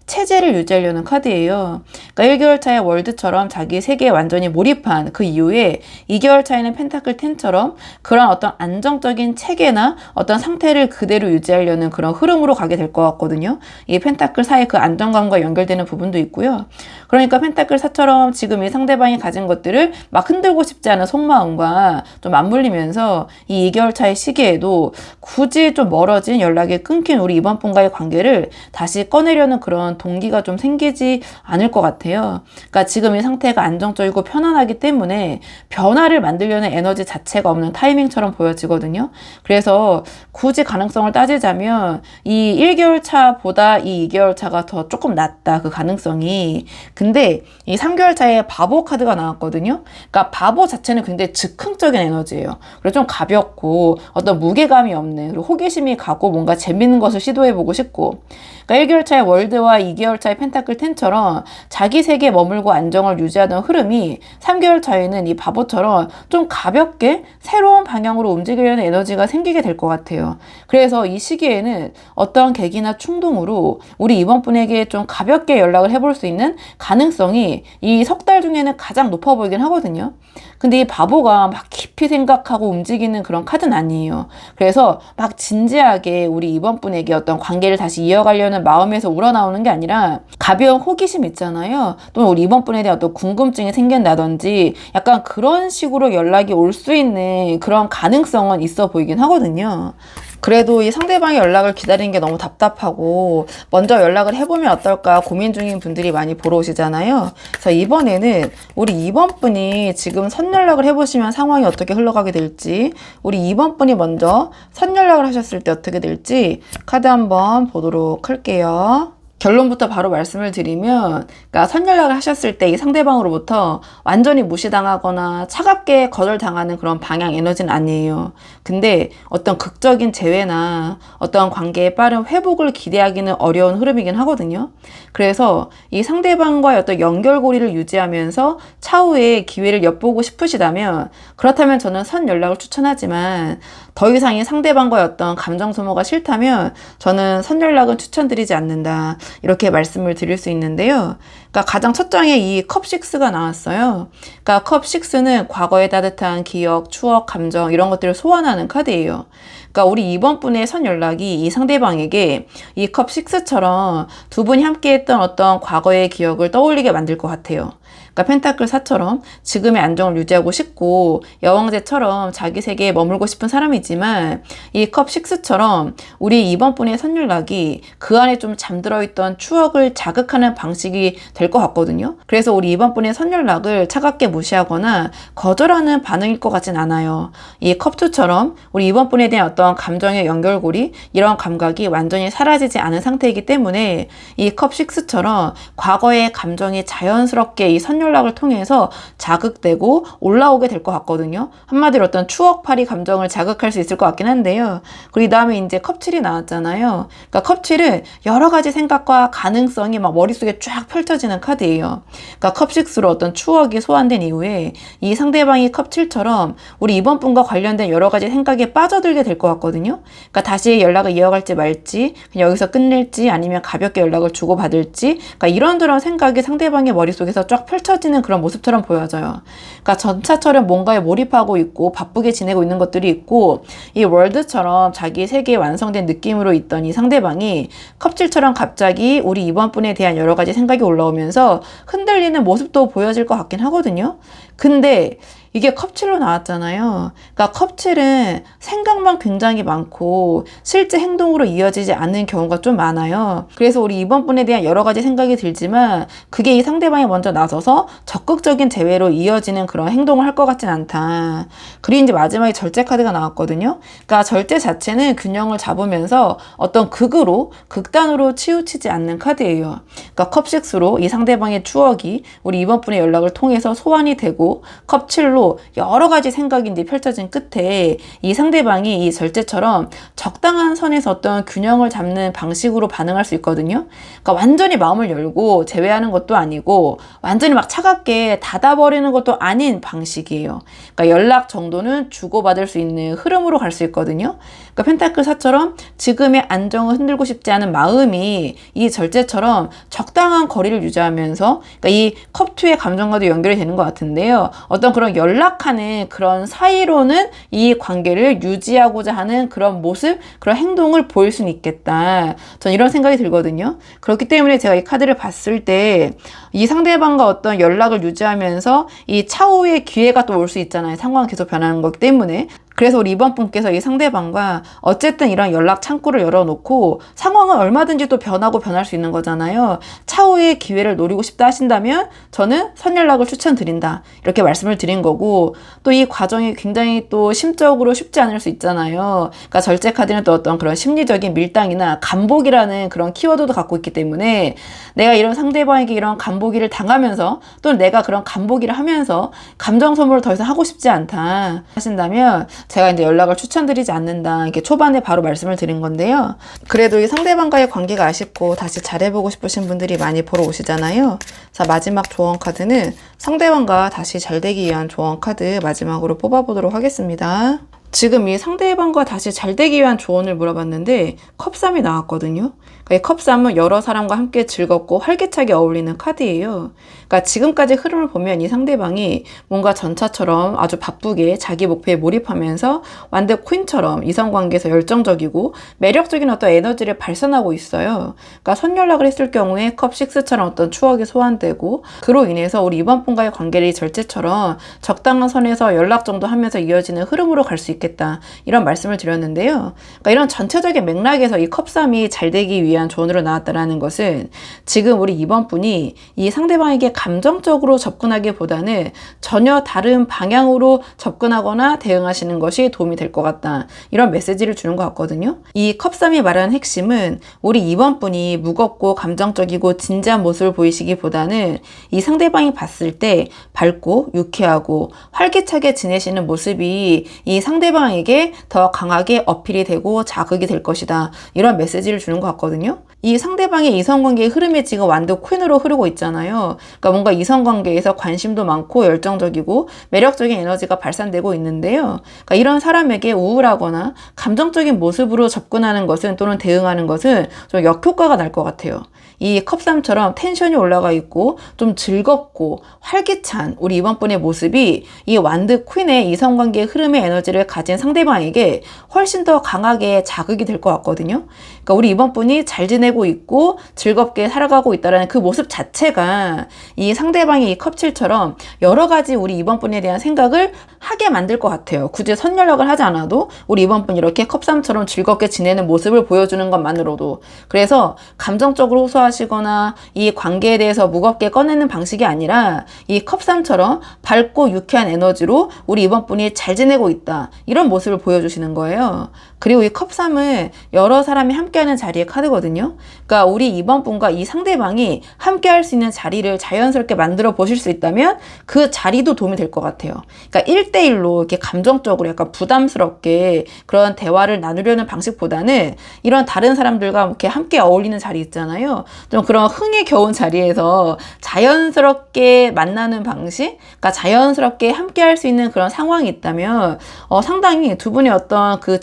체제를 유지하려는 카드예요. 그러니까 1개월 차에 월드처럼 자기 세계에 완전히 몰입한 그 이후에 2개월 차에는 펜타클 10처럼 그런 어떤 안정적인 체계나 어떤 상태를 그대로 유지하려는 그런 흐름으로 가게 될 것 같거든요. 이 펜타클 4의 그 안정감과 연결되는 부분도 있고요. 그러니까 펜타클 4처럼 지금 이 상대방이 가진 것들을 막 흔들고 싶지 않은 속마음과 좀 맞물리면서 이 2개월 차의 시기에도 굳이 좀 멀어진 연락이 끊긴 우리 이번 분과의 관계를 다시 꺼내려는 그런 동기가 좀 생기지 않을 것 같아요. 그러니까 지금 이 상태가 안정적이고 편안하기 때문에 변화를 만들려는 에너지 자체가 없는 타이밍처럼 보여지거든요. 그래서 굳이 가능성을 따지자면 이 1개월 차보다 이 2개월 차가 더 조금 낫다, 그 가능성이. 근데 이 3개월 차에 바보 카드가 나왔거든요. 그러니까 바보 자체는 굉장히 즉흥적인 에너지예요. 그리고 좀 가볍고 어떤 무게감이 없는, 그리고 호기심이 가고 뭔가 재밌는 것을 시도해보고 싶고, 그러니까 1개월 차의 월드와 2개월 차의 펜타클 10처럼 자기 세계에 머물고 안정을 유지하던 흐름이 3개월 차에는 이 바보처럼 좀 가볍게 새로운 방향으로 움직이려는 에너지가 생기게 될 것 같아요. 그래서 이 시기에는 어떤 계기나 충동으로 우리 이번 분에게 좀 가볍게 연락을 해볼 수 있는 가능성이 이 석 달 중에는 가장 높아 보이긴 하거든요. 근데 이 바보가 막 깊이 생각하고 움직이는 그런 카드는 아니에요. 그래서 막 진지하게 우리 이번 분에게 어떤 관계를 다시 이어가려는 마음에서 우러나오는 게 아니라 가벼운 호기심 있잖아요. 또는 우리 이번 분에 대한 어떤 궁금증이 생긴다든지 약간 그런 식으로 연락이 올 수 있는 그런 가능성은 있어 보이긴 하거든요. 그래도 이 상대방의 연락을 기다리는 게 너무 답답하고 먼저 연락을 해보면 어떨까 고민 중인 분들이 많이 보러 오시잖아요. 그래서 이번에는 우리 이번 분이 지금 선연락을 해보시면 상황이 어떻게 흘러가게 될지, 우리 이번 분이 먼저 선연락을 하셨을 때 어떻게 될지 카드 한번 보도록 할게요. 결론부터 바로 말씀을 드리면, 그러니까 선연락을 하셨을 때 이 상대방으로부터 완전히 무시당하거나 차갑게 거절당하는 그런 방향 에너지는 아니에요. 근데 어떤 극적인 재회나 어떤 관계의 빠른 회복을 기대하기는 어려운 흐름이긴 하거든요. 그래서 이 상대방과의 어떤 연결고리를 유지하면서 차후에 기회를 엿보고 싶으시다면, 그렇다면 저는 선연락을 추천하지만 더 이상 이 상대방과의 어떤 감정 소모가 싫다면 저는 선연락은 추천드리지 않는다, 이렇게 말씀을 드릴 수 있는데요. 그러니까 가장 첫 장에 이 컵6가 나왔어요. 그러니까 컵6는 과거의 따뜻한 기억, 추억, 감정 이런 것들을 소환하는 카드예요. 그러니까 우리 이번 분의 선연락이 이 상대방에게 이 컵6처럼 두 분이 함께 했던 어떤 과거의 기억을 떠올리게 만들 것 같아요. 그러니까 펜타클 4처럼 지금의 안정을 유지하고 싶고 여왕제처럼 자기 세계에 머물고 싶은 사람이지만 이 컵 6처럼 우리 2번 분의 선율락이 그 안에 좀 잠들어 있던 추억을 자극하는 방식이 될 것 같거든요. 그래서 우리 2번 분의 선율락을 차갑게 무시하거나 거절하는 반응일 것 같진 않아요. 이 컵 2처럼 우리 2번 분에 대한 어떤 감정의 연결고리, 이런 감각이 완전히 사라지지 않은 상태이기 때문에 이 컵 6처럼 과거의 감정이 자연스럽게 이 선율락을 통해서 자극되고 올라오게 될 것 같거든요. 한마디로 어떤 추억팔이 감정을 자극할 수 있을 것 같긴 한데요. 그리고 이 다음에 이제 컵 7이 나왔잖아요. 그러니까 컵 7은 여러 가지 생각과 가능성이 막 머릿속에 쫙 펼쳐지는 카드예요. 그러니까 컵 6로 어떤 추억이 소환된 이후에 이 상대방이 컵 7처럼 우리 이번 분과 관련된 여러 가지 생각에 빠져들게 될 것 같거든요. 그러니까 다시 연락을 이어갈지 말지, 그냥 여기서 끝낼지, 아니면 가볍게 연락을 주고받을지, 그러니까 이런저런 생각이 상대방의 머릿속에서 쫙 펼쳐지는 그런 모습처럼 보여져요. 그러니까 전차처럼 뭔가에 몰입하고 있고 바쁘게 지내고 있는 것들이 있고, 이 월드처럼 자기 세계에 완성된 느낌으로 있던 이 상대방이 컵7처럼 갑자기 우리 이번 분에 대한 여러 가지 생각이 올라오면서 흔들리는 모습도 보여질 것 같긴 하거든요. 근데 이게 컵7로 나왔잖아요. 그러니까 컵7은 생각만 굉장히 많고 실제 행동으로 이어지지 않는 경우가 좀 많아요. 그래서 우리 이번 분에 대한 여러 가지 생각이 들지만 그게 이 상대방이 먼저 나서서 적극적인 재회로 이어지는 그런 행동을 할 것 같진 않다. 그리고 이제 마지막에 절제 카드가 나왔거든요. 그러니까 절제 자체는 균형을 잡으면서 어떤 극단으로 치우치지 않는 카드예요. 그러니까 컵6로 이 상대방의 추억이 우리 이번 분의 연락을 통해서 소환이 되고 컵7로 여러 가지 생각이 이제 펼쳐진 끝에 이 상대방이 이 절제처럼 적당한 선에서 어떤 균형을 잡는 방식으로 반응할 수 있거든요. 그러니까 완전히 마음을 열고 제외하는 것도 아니고 완전히 막 차갑게 닫아버리는 것도 아닌 방식이에요. 그러니까 연락 정도는 주고받을 수 있는 흐름으로 갈 수 있거든요. 그러니까 펜타클 4처럼 지금의 안정을 흔들고 싶지 않은 마음이 이 절제처럼 적당한 거리를 유지하면서, 그러니까 이 컵2의 감정과도 연결이 되는 것 같은데요. 어떤 그런 연락하는 그런 사이로는 이 관계를 유지하고자 하는 그런 모습, 그런 행동을 보일 수는 있겠다. 전 이런 생각이 들거든요. 그렇기 때문에 제가 이 카드를 봤을 때 이 상대방과 어떤 연락을 유지하면서 이 차후의 기회가 또 올 수 있잖아요. 상황이 계속 변하는 거기 때문에. 그래서 우리 이번 분께서 이 상대방과 어쨌든 이런 연락 창구를 열어놓고 상황은 얼마든지 또 변하고 변할 수 있는 거잖아요. 차후의 기회를 노리고 싶다 하신다면 저는 선연락을 추천드린다. 이렇게 말씀을 드린 거고, 또 이 과정이 굉장히 또 심적으로 쉽지 않을 수 있잖아요. 그러니까 절제 카드는 또 어떤 그런 심리적인 밀당이나 간보기라는 그런 키워드도 갖고 있기 때문에 내가 이런 상대방에게 이런 간보기를 당하면서 또는 내가 그런 간보기를 하면서 감정 소모를 더 이상 하고 싶지 않다 하신다면 제가 이제 연락을 추천드리지 않는다. 이렇게 초반에 바로 말씀을 드린 건데요. 그래도 이 상대방과의 관계가 아쉽고 다시 잘해보고 싶으신 분들이 많이 보러 오시잖아요. 자, 마지막 조언 카드는 상대방과 다시 잘 되기 위한 조언 카드 마지막으로 뽑아보도록 하겠습니다. 지금 이 상대방과 다시 잘 되기 위한 조언을 물어봤는데 컵3이 나왔거든요. 그러니까 이 컵3은 여러 사람과 함께 즐겁고 활기차게 어울리는 카드예요. 그러니까 지금까지 흐름을 보면 이 상대방이 뭔가 전차처럼 아주 바쁘게 자기 목표에 몰입하면서 완드 퀸처럼 이성관계에서 열정적이고 매력적인 어떤 에너지를 발산하고 있어요. 그러니까 선연락을 했을 경우에 컵6처럼 어떤 추억이 소환되고, 그로 인해서 우리 이번 분과의 관계를 절제처럼 적당한 선에서 연락 정도 하면서 이어지는 흐름으로 갈 수 있겠다. 이런 말씀을 드렸는데요. 그러니까 이런 전체적인 맥락에서 이 컵3이 잘 되기 위한 조언으로 나왔다라는 것은 지금 우리 이번 분이 이 상대방에게 감정적으로 접근하기보다는 전혀 다른 방향으로 접근하거나 대응하시는 것이 도움이 될 것 같다. 이런 메시지를 주는 것 같거든요. 이 컵3이 말하는 핵심은 우리 이번 분이 무겁고 감정적이고 진지한 모습을 보이시기보다는 이 상대방이 봤을 때 밝고 유쾌하고 활기차게 지내시는 모습이 이 상대방에게 더 강하게 어필이 되고 자극이 될 것이다. 이런 메시지를 주는 것 같거든요. 이 상대방의 이성관계의 흐름이 지금 완전 퀸으로 흐르고 있잖아요. 그러니까 뭔가 이성관계에서 관심도 많고 열정적이고 매력적인 에너지가 발산되고 있는데요. 그러니까 이런 사람에게 우울하거나 감정적인 모습으로 접근하는 것은, 또는 대응하는 것은 좀 역효과가 날 것 같아요. 이 컵3처럼 텐션이 올라가 있고 좀 즐겁고 활기찬 우리 이번 분의 모습이 이 완드 퀸의 이성관계의 흐름의 에너지를 가지고 가진 상대방에게 훨씬 더 강하게 자극이 될 것 같거든요. 그러니까 우리 이번 분이 잘 지내고 있고 즐겁게 살아가고 있다는 그 모습 자체가 이 상대방의 이 컵칠처럼 여러 가지 우리 이번 분에 대한 생각을 하게 만들 것 같아요. 굳이 선연락을 하지 않아도 우리 이번 분이 이렇게 컵삼처럼 즐겁게 지내는 모습을 보여주는 것만으로도. 그래서 감정적으로 호소하시거나 이 관계에 대해서 무겁게 꺼내는 방식이 아니라 이 컵삼처럼 밝고 유쾌한 에너지로 우리 이번 분이 잘 지내고 있다, 이런 모습을 보여주시는 거예요. 그리고 이 컵3은 여러 사람이 함께하는 자리의 카드거든요. 그러니까 우리 이번 분과 이 상대방이 함께할 수 있는 자리를 자연스럽게 만들어 보실 수 있다면 그 자리도 도움이 될 것 같아요. 그러니까 1대1로 이렇게 감정적으로 약간 부담스럽게 그런 대화를 나누려는 방식보다는 이런 다른 사람들과 이렇게 함께 어울리는 자리 있잖아요. 좀 그런 흥에 겨운 자리에서 자연스럽게 만나는 방식, 그러니까 자연스럽게 함께할 수 있는 그런 상황이 있다면 상당히 두 분의 어떤 그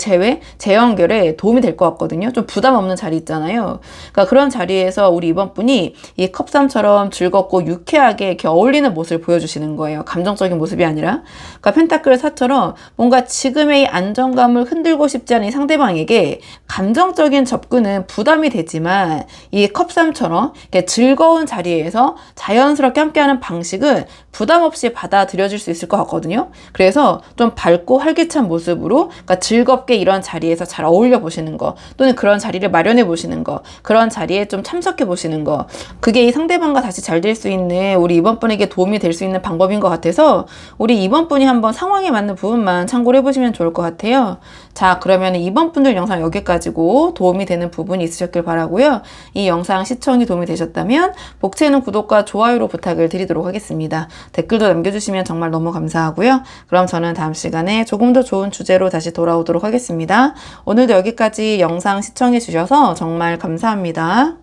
재연결에 도움이 될 것 같거든요. 좀 부담 없는 자리 있잖아요. 그러니까 그런 자리에서 우리 이번 분이 이 컵3처럼 즐겁고 유쾌하게 이렇게 어울리는 모습을 보여주시는 거예요. 감정적인 모습이 아니라. 그러니까 펜타클 4처럼 뭔가 지금의 안정감을 흔들고 싶지 않은 상대방에게 감정적인 접근은 부담이 되지만 이 컵3처럼 이렇게 즐거운 자리에서 자연스럽게 함께하는 방식은 부담 없이 받아들여질 수 있을 것 같거든요. 그래서 좀 밝고 활기찬 모습으로, 그러니까 즐겁게 이런 자리에서 잘 어울려 보시는 거, 또는 그런 자리를 마련해 보시는 거, 그런 자리에 좀 참석해 보시는 거, 그게 이 상대방과 다시 잘 될 수 있는 우리 이번 분에게 도움이 될 수 있는 방법인 것 같아서 우리 이번 분이 한번 상황에 맞는 부분만 참고를 해보시면 좋을 것 같아요. 자, 그러면 이번 분들 영상 여기까지고 도움이 되는 부분이 있으셨길 바라고요. 이 영상 시청이 도움이 되셨다면 복채는 구독과 좋아요로 부탁을 드리도록 하겠습니다. 댓글도 남겨주시면 정말 너무 감사하고요. 그럼 저는 다음 시간에 조금 더 좋은 주제로 다시 돌아오도록 하겠습니다. 오늘도 여기까지 영상 시청해 주셔서 정말 감사합니다.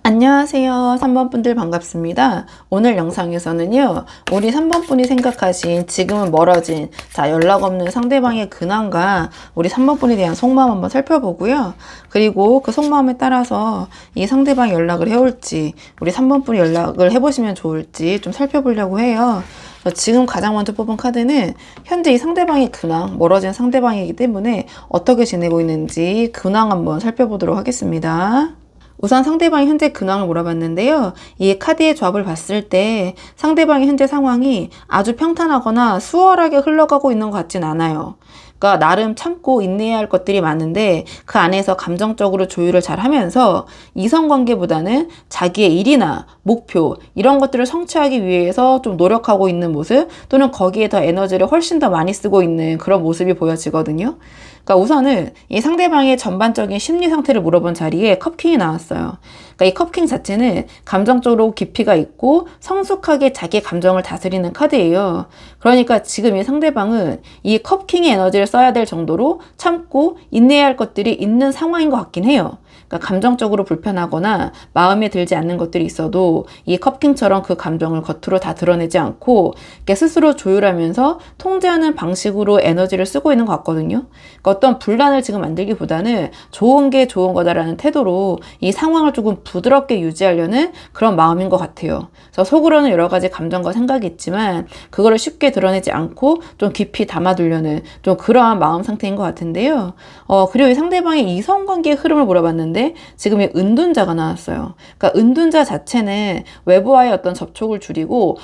안녕하세요. 3번 분들 반갑습니다. 오늘 영상에서는요, 우리 3번 분이 생각하신 지금은 멀어진, 자, 연락 없는 상대방의 근황과 우리 3번 분에 대한 속마음 한번 살펴보고요. 그리고 그 속마음에 따라서 이 상대방이 연락을 해올지, 우리 3번 분이 연락을 해보시면 좋을지 좀 살펴보려고 해요. 지금 가장 먼저 뽑은 카드는 현재 이 상대방의 근황, 멀어진 상대방이기 때문에 어떻게 지내고 있는지 근황 한번 살펴보도록 하겠습니다. 우선 상대방이 현재 근황을 물어봤는데요. 이 카드의 조합을 봤을 때 상대방의 현재 상황이 아주 평탄하거나 수월하게 흘러가고 있는 것 같진 않아요. 그러니까 나름 참고 인내해야 할 것들이 많은데 그 안에서 감정적으로 조율을 잘 하면서 이성관계보다는 자기의 일이나 목표 이런 것들을 성취하기 위해서 좀 노력하고 있는 모습, 또는 거기에 더 에너지를 훨씬 더 많이 쓰고 있는 그런 모습이 보여지거든요. 그러니까 우선은 이 상대방의 전반적인 심리 상태를 물어본 자리에 컵킹이 나왔어요. 그러니까 이 컵킹 자체는 감정적으로 깊이가 있고 성숙하게 자기 감정을 다스리는 카드예요. 그러니까 지금 이 상대방은 이 컵킹의 에너지를 써야 될 정도로 참고 인내해야 할 것들이 있는 상황인 것 같긴 해요. 그러니까 감정적으로 불편하거나 마음에 들지 않는 것들이 있어도 이 컵킹처럼 그 감정을 겉으로 다 드러내지 않고 스스로 조율하면서 통제하는 방식으로 에너지를 쓰고 있는 것 같거든요. 그러니까 어떤 분란을 지금 만들기보다는 좋은 게 좋은 거다라는 태도로 이 상황을 조금 부드럽게 유지하려는 그런 마음인 것 같아요. 그래서 속으로는 여러 가지 감정과 생각이 있지만 그거를 쉽게 드러내지 않고 좀 깊이 담아두려는 좀 그러한 마음 상태인 것 같은데요. 그리고 이 상대방의 이성관계의 흐름을 물어봤는데 지금 이 은둔자가 나왔어요. 그러니까 은둔자 자체는 외부와의 어떤 접촉을 줄이고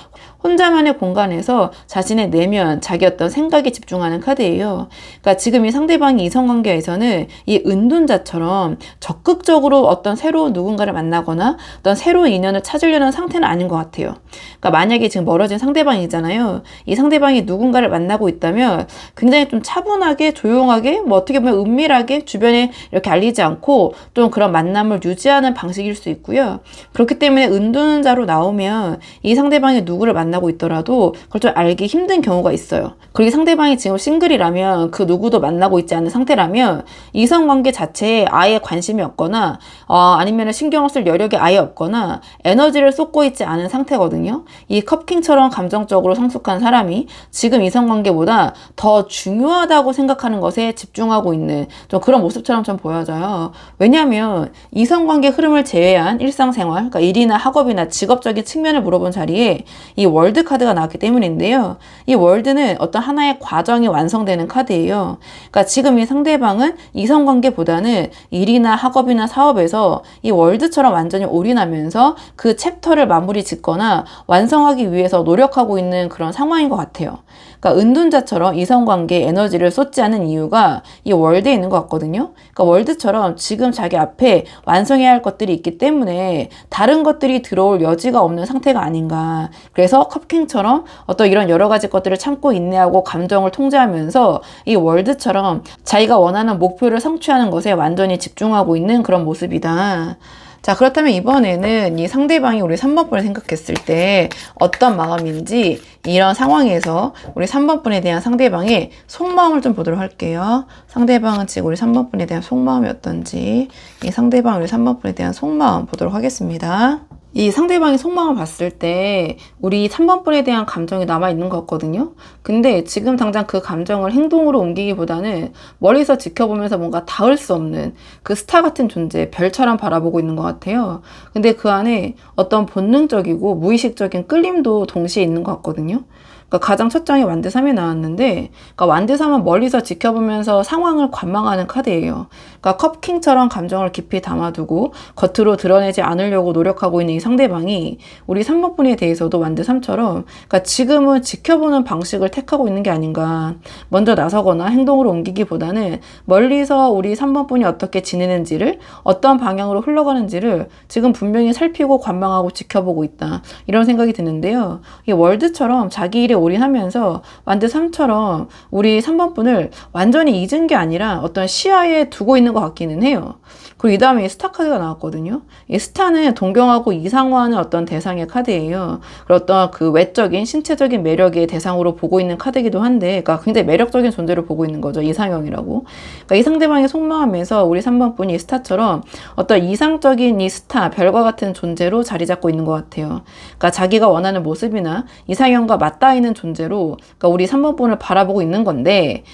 혼자만의 공간에서 자신의 내면, 자기 어떤 생각에 집중하는 카드예요. 그러니까 지금 이 상대방이 이성관계에서는 이 은둔자처럼 적극적으로 어떤 새로운 누군가를 만나거나 어떤 새로운 인연을 찾으려는 상태는 아닌 것 같아요. 그러니까 만약에 지금 멀어진 상대방이잖아요. 이 상대방이 누군가를 만나고 있다면 굉장히 좀 차분하게, 조용하게, 뭐 어떻게 보면 은밀하게 주변에 이렇게 알리지 않고 좀 그런 만남을 유지하는 방식일 수 있고요. 그렇기 때문에 은둔자로 나오면 이 상대방이 누구를 만나고 있더라도 그걸 좀 알기 힘든 경우가 있어요. 그리고 상대방이 지금 싱글이라면 그 누구도 만나고 있지 있지 않은 상태라면 이성관계 자체에 아예 관심이 없거나 아니면 신경을 쓸 여력이 아예 없거나 에너지를 쏟고 있지 않은 상태거든요. 이 컵킹처럼 감정적으로 성숙한 사람이 지금 이성관계보다 더 중요하다고 생각하는 것에 집중하고 있는 좀 그런 모습처럼 좀 보여져요. 왜냐하면 이성관계 흐름을 제외한 일상생활, 그러니까 일이나 학업이나 직업적인 측면을 물어본 자리에 이 월드 카드가 나왔기 때문인데요. 이 월드는 어떤 하나의 과정이 완성되는 카드예요. 그러니까 지금 이 상대방은 이성관계보다는 일이나 학업이나 사업에서 이 월드처럼 완전히 올인하면서 그 챕터를 마무리 짓거나 완성하기 위해서 노력하고 있는 그런 상황인 것 같아요. 그러니까 은둔자처럼 이성관계에 에너지를 쏟지 않은 이유가 이 월드에 있는 것 같거든요. 그러니까 월드처럼 지금 자기 앞에 완성해야 할 것들이 있기 때문에 다른 것들이 들어올 여지가 없는 상태가 아닌가. 그래서 컵킹처럼 어떤 이런 여러 가지 것들을 참고 인내하고 감정을 통제하면서 이 월드처럼 자기가 원하는 목표를 성취하는 것에 완전히 집중하고 있는 그런 모습이다. 자, 그렇다면 이번에는 이 상대방이 우리 3번 분을 생각했을 때 어떤 마음인지 이런 상황에서 우리 3번 분에 대한 상대방의 속마음을 좀 보도록 할게요. 상대방은 지금 우리 3번 분에 대한 속마음이 어떤지 이 상대방 우리 3번 분에 대한 속마음 보도록 하겠습니다. 이 상대방의 속마음을 봤을 때 우리 3번 분에 대한 감정이 남아있는 것 같거든요. 근데 지금 당장 그 감정을 행동으로 옮기기보다는 멀리서 지켜보면서 뭔가 닿을 수 없는 그 스타 같은 존재, 별처럼 바라보고 있는 것 같아요. 근데 그 안에 어떤 본능적이고 무의식적인 끌림도 동시에 있는 것 같거든요. 그러니까 가장 첫 장이 완드 3이 나왔는데, 그러니까 완드 3은 멀리서 지켜보면서 상황을 관망하는 카드예요. 그러니까 컵킹처럼 감정을 깊이 담아두고 겉으로 드러내지 않으려고 노력하고 있는 이 상대방이 우리 3번 분에 대해서도 완드 3처럼, 그러니까 지금은 지켜보는 방식을 택하고 있는 게 아닌가. 먼저 나서거나 행동으로 옮기기보다는 멀리서 우리 3번 분이 어떻게 지내는지를, 어떤 방향으로 흘러가는지를 지금 분명히 살피고 관망하고 지켜보고 있다. 이런 생각이 드는데요. 이 월드처럼 자기 일에 올인하면서 완드 3처럼 우리 3번 분을 완전히 잊은 게 아니라 어떤 시야에 두고 있는 것 같기는 해요. 그리고 이 다음에 이 스타 카드가 나왔거든요. 이 스타는 동경하고 이상화하는 어떤 대상의 카드예요. 그리고 어떤 그 외적인 신체적인 매력의 대상으로 보고 있는 카드이기도 한데, 그러니까 굉장히 매력적인 존재로 보고 있는 거죠. 이상형이라고. 그러니까 이 상대방의 속마음에서 우리 3번 분이 스타처럼 어떤 이상적인 이 스타, 별과 같은 존재로 자리 잡고 있는 것 같아요. 그러니까 자기가 원하는 모습이나 이상형과 맞닿아 있는 존재로, 그러니까 우리 3번 분을 바라보고 있는 건데,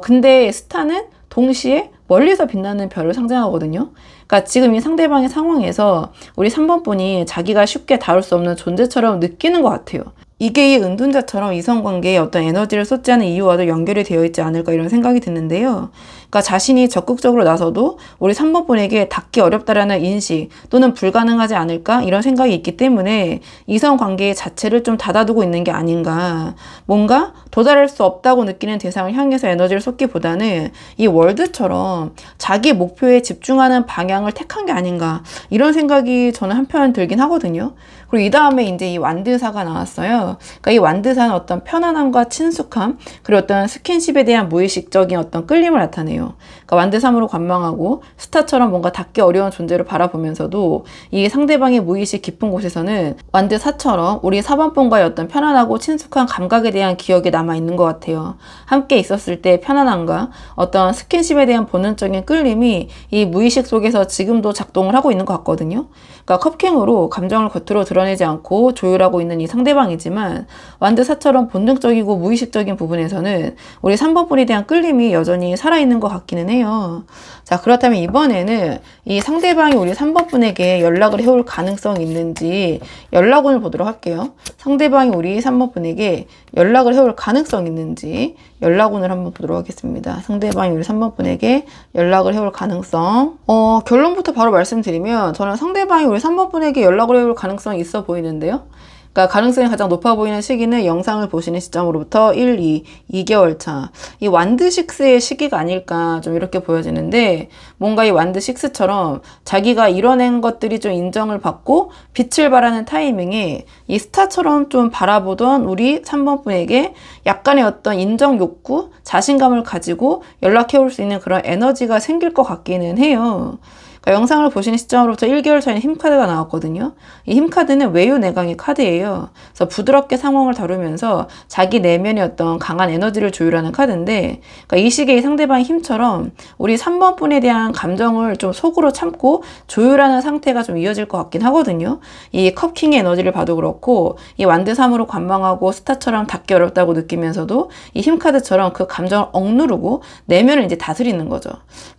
근데 스타는 동시에 멀리서 빛나는 별을 상징하거든요. 그러니까 지금 이 상대방의 상황에서 우리 3번 분이 자기가 쉽게 다룰 수 없는 존재처럼 느끼는 것 같아요. 이게 이 은둔자처럼 이성관계에 어떤 에너지를 쏟지 않은 이유와도 연결이 되어 있지 않을까 이런 생각이 드는데요. 그러니까 자신이 적극적으로 나서도 우리 3번 분에게 닿기 어렵다라는 인식 또는 불가능하지 않을까 이런 생각이 있기 때문에 이성관계 자체를 좀 닫아두고 있는 게 아닌가. 뭔가 도달할 수 없다고 느끼는 대상을 향해서 에너지를 쏟기보다는 이 월드처럼 자기 목표에 집중하는 방향을 택한 게 아닌가 이런 생각이 저는 한편 들긴 하거든요. 그리고 이 다음에 이제 이 완드사가 나왔어요. 그러니까 이 완드사는 어떤 편안함과 친숙함, 그리고 어떤 스킨십에 대한 무의식적인 어떤 끌림을 나타내요. 그러니까 완드3으로 관망하고 스타처럼 뭔가 닿기 어려운 존재를 바라보면서도 이 상대방의 무의식 깊은 곳에서는 완드4처럼 우리 4번 분과의 어떤 편안하고 친숙한 감각에 대한 기억이 남아있는 것 같아요. 함께 있었을 때 편안함과 어떤 스킨십에 대한 본능적인 끌림이 이 무의식 속에서 지금도 작동을 하고 있는 것 같거든요. 그러니까 컵킹으로 감정을 겉으로 드러내지 않고 조율하고 있는 이 상대방이지만 완드4처럼 본능적이고 무의식적인 부분에서는 우리 3번 분에 대한 끌림이 여전히 살아있는 것 같기는 해요. 자, 그렇다면 이번에는 이 상대방이 우리 3번 분에게 연락을 해올 가능성이 있는지 연락운을 보도록 할게요. 상대방이 우리 3번 분에게 연락을 해올 가능성이 있는지 연락운을 한번 보도록 하겠습니다. 상대방이 우리 3번 분에게 연락을 해올 가능성. 결론부터 바로 말씀드리면 저는 상대방이 우리 3번 분에게 연락을 해올 가능성이 있어 보이는데요. 그러니까 가능성이 가장 높아 보이는 시기는 영상을 보시는 시점으로부터 2개월 차. 이 완드6의 시기가 아닐까 좀 이렇게 보여지는데, 뭔가 이 완드6처럼 자기가 이뤄낸 것들이 좀 인정을 받고 빛을 발하는 타이밍에 이 스타처럼 좀 바라보던 우리 3번 분에게 약간의 어떤 인정 욕구, 자신감을 가지고 연락해 올 수 있는 그런 에너지가 생길 것 같기는 해요. 그러니까 영상을 보시는 시점으로부터 1개월 차이는 힘카드가 나왔거든요. 이 힘카드는 외유 내강의 카드예요. 그래서 부드럽게 상황을 다루면서 자기 내면의 어떤 강한 에너지를 조율하는 카드인데, 그러니까 이 시기의 상대방의 힘처럼 우리 3번 분에 대한 감정을 좀 속으로 참고 조율하는 상태가 좀 이어질 것 같긴 하거든요. 이 컵킹의 에너지를 봐도 그렇고, 이 완드 3으로 관망하고 스타처럼 닿기 어렵다고 느끼면서도 이 힘카드처럼 그 감정을 억누르고 내면을 이제 다스리는 거죠.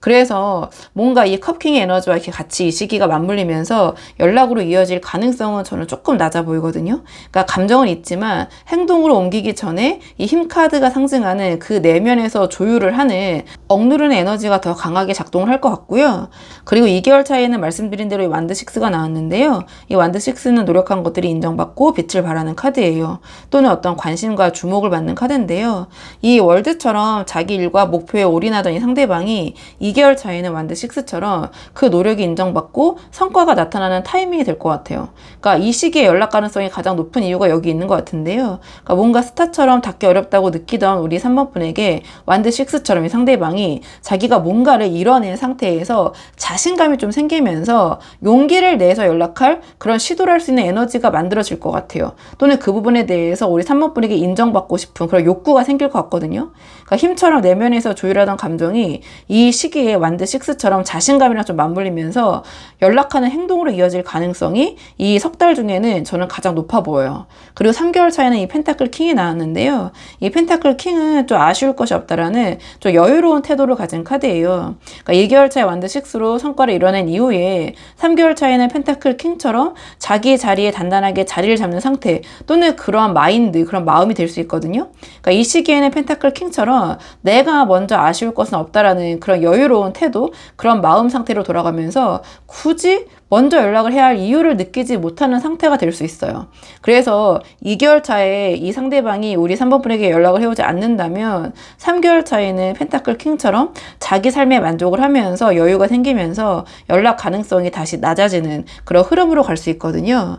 그래서 뭔가 이 컵킹의 에너지와 이렇게 같이 이 시기가 맞물리면서 연락으로 이어질 가능성은 저는 조금 낮아 보이거든요. 그러니까 감정은 있지만 행동으로 옮기기 전에 이 힘카드가 상징하는 그 내면에서 조율을 하는 억누르는 에너지가 더 강하게 작동을 할 것 같고요. 그리고 2개월 차이에는 말씀드린 대로 이 완드 6가 나왔는데요. 이 완드 6는 노력한 것들이 인정받고 빛을 발하는 카드예요. 또는 어떤 관심과 주목을 받는 카드인데요. 이 월드처럼 자기 일과 목표에 올인하던 이 상대방이 2개월 차이는 완드 6처럼 그 노력이 인정받고 성과가 나타나는 타이밍이 될 것 같아요. 그러니까 이 시기에 연락 가능성이 가장 높은 이유가 여기 있는 것 같은데요. 그러니까 뭔가 스타처럼 닿기 어렵다고 느끼던 우리 3번 분에게 완드 6처럼 이 상대방이 자기가 뭔가를 이뤄낸 상태에서 자신감이 좀 생기면서 용기를 내서 연락할 그런 시도를 할 수 있는 에너지가 만들어질 것 같아요. 또는 그 부분에 대해서 우리 3번 분에게 인정받고 싶은 그런 욕구가 생길 것 같거든요. 그러니까 힘처럼 내면에서 조율하던 감정이 이 시기에 완드 6처럼 자신감이랑 좀 맞물리면서 연락하는 행동으로 이어질 가능성이 이 석 달 중에는 저는 가장 높아 보여요. 그리고 3개월 차에는 이 펜타클 킹이 나왔는데요. 이 펜타클 킹은 좀 아쉬울 것이 없다라는 좀 여유로운 태도를 가진 카드예요. 그러니까 2개월 차에 완드 6로 성과를 이뤄낸 이후에 3개월 차에는 펜타클 킹처럼 자기 자리에 단단하게 자리를 잡는 상태 또는 그런 마인드, 그런 마음이 될 수 있거든요. 그러니까 이 시기에는 펜타클 킹처럼 내가 먼저 아쉬울 것은 없다라는 그런 여유로운 태도, 그런 마음 상태로 돌아가면서 굳이 먼저 연락을 해야 할 이유를 느끼지 못하는 상태가 될 수 있어요. 그래서 2개월 차에 이 상대방이 우리 3번 분에게 연락을 해오지 않는다면 3개월 차에는 펜타클 킹처럼 자기 삶에 만족을 하면서 여유가 생기면서 연락 가능성이 다시 낮아지는 그런 흐름으로 갈 수 있거든요.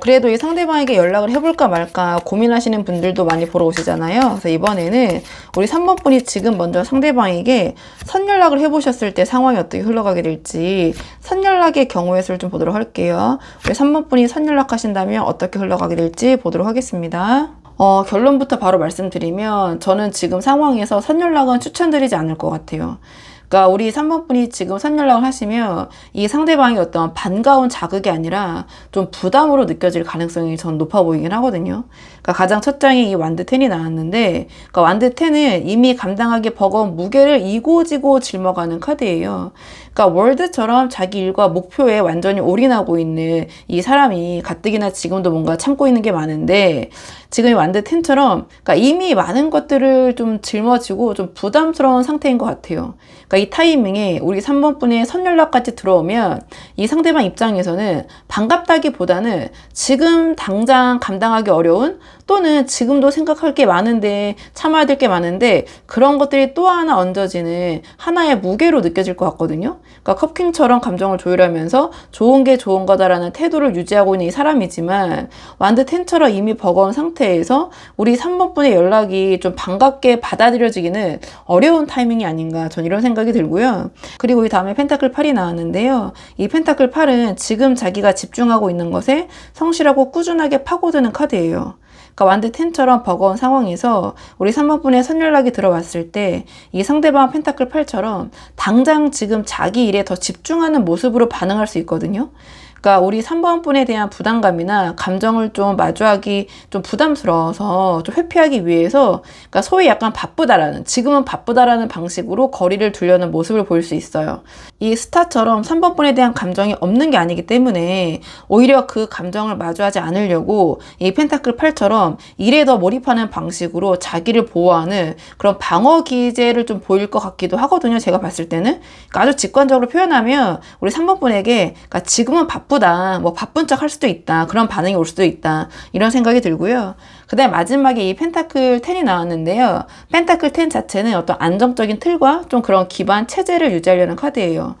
그래도 이 상대방에게 연락을 해볼까 말까 고민하시는 분들도 많이 보러 오시잖아요. 그래서 이번에는 우리 3번 분이 지금 먼저 상대방에게 선연락을 해보셨을 때 상황이 어떻게 흘러가게 될지 선연락의 경우의 수를 좀 보도록 할게요. 우리 3번 분이 선연락 하신다면 어떻게 흘러가게 될지 보도록 하겠습니다. 결론부터 바로 말씀드리면 저는 지금 상황에서 선연락은 추천드리지 않을 것 같아요. 그러니까 우리 3번 분이 지금 선연락을 하시면 이 상대방이 어떤 반가운 자극이 아니라 좀 부담으로 느껴질 가능성이 전 높아 보이긴 하거든요. 그러니까 가장 첫 장에 이 완드 10이 나왔는데, 그러니까 완드 10은 이미 감당하기 버거운 무게를 이고지고 짊어가는 카드예요. 그러니까 월드처럼 자기 일과 목표에 완전히 올인하고 있는 이 사람이 가뜩이나 지금도 뭔가 참고 있는 게 많은데, 지금 이 완드 10처럼 그러니까 이미 많은 것들을 좀 짊어지고 좀 부담스러운 상태인 것 같아요. 그러니까 이 타이밍에 우리 3번 분의 선연락까지 들어오면 이 상대방 입장에서는 반갑다기보다는 지금 당장 감당하기 어려운 또는 지금도 생각할 게 많은데 참아야 될 게 많은데 그런 것들이 또 하나 얹어지는 하나의 무게로 느껴질 것 같거든요. 그러니까 컵킹처럼 감정을 조율하면서 좋은 게 좋은 거다라는 태도를 유지하고 있는 이 사람이지만 완드 10처럼 이미 버거운 상태에서 우리 3번 분의 연락이 좀 반갑게 받아들여지기는 어려운 타이밍이 아닌가 전 이런 생각이 들고요. 그리고 이 다음에 펜타클 8이 나왔는데요. 이 펜타클 8은 지금 자기가 집중하고 있는 것에 성실하고 꾸준하게 파고드는 카드예요. 그러니까 완드 10처럼 버거운 상황에서 우리 3번 분의 선연락이 들어왔을 때 이 상대방 펜타클 8처럼 당장 지금 자기 일에 더 집중하는 모습으로 반응할 수 있거든요. 그러니까 우리 3번 분에 대한 부담감이나 감정을 좀 마주하기 좀 부담스러워서 좀 회피하기 위해서 그러니까 소위 약간 바쁘다라는 지금은 바쁘다라는 방식으로 거리를 두려는 모습을 보일 수 있어요. 이 스타처럼 3번 분에 대한 감정이 없는 게 아니기 때문에 오히려 그 감정을 마주하지 않으려고 이 펜타클 8처럼 일에 더 몰입하는 방식으로 자기를 보호하는 그런 방어 기제를 좀 보일 것 같기도 하거든요. 제가 봤을 때는. 그러니까 아주 직관적으로 표현하면 우리 3번 분에게 그러니까 지금은 바쁘다. 뭐 바쁜 척 할 수도 있다. 그런 반응이 올 수도 있다. 이런 생각이 들고요. 그 다음에 마지막에 이 펜타클 10이 나왔는데요. 펜타클 10 자체는 어떤 안정적인 틀과 좀 그런 기반 체제를 유지하려는 카드예요.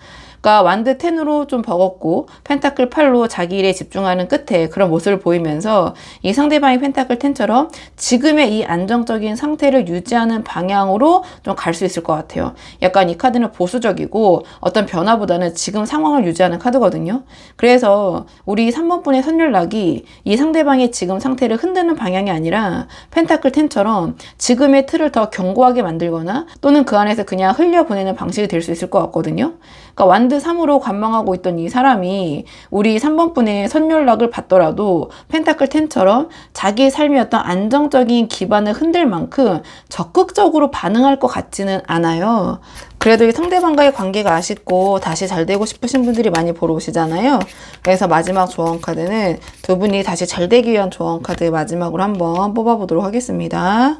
그러니까 완드 10으로 좀 버겁고 펜타클 8로 자기 일에 집중하는 끝에 그런 모습을 보이면서 이 상대방이 펜타클 10처럼 지금의 이 안정적인 상태를 유지하는 방향으로 좀 갈 수 있을 것 같아요. 약간 이 카드는 보수적이고 어떤 변화보다는 지금 상황을 유지하는 카드거든요. 그래서 우리 3번 분의 선열락이 이 상대방의 지금 상태를 흔드는 방향이 아니라 펜타클 10처럼 지금의 틀을 더 견고하게 만들거나 또는 그 안에서 그냥 흘려보내는 방식이 될 수 있을 것 같거든요. 그러니까 완드 3으로 관망하고 있던 이 사람이 우리 3번 분의 선열락을 받더라도 펜타클 10처럼 자기의 삶의 어떤 안정적인 기반을 흔들 만큼 적극적으로 반응할 것 같지는 않아요. 그래도 이 상대방과의 관계가 아쉽고 다시 잘 되고 싶으신 분들이 많이 보러 오시잖아요. 그래서 마지막 조언 카드는 두 분이 다시 잘 되기 위한 조언 카드 마지막으로 한번 뽑아보도록 하겠습니다.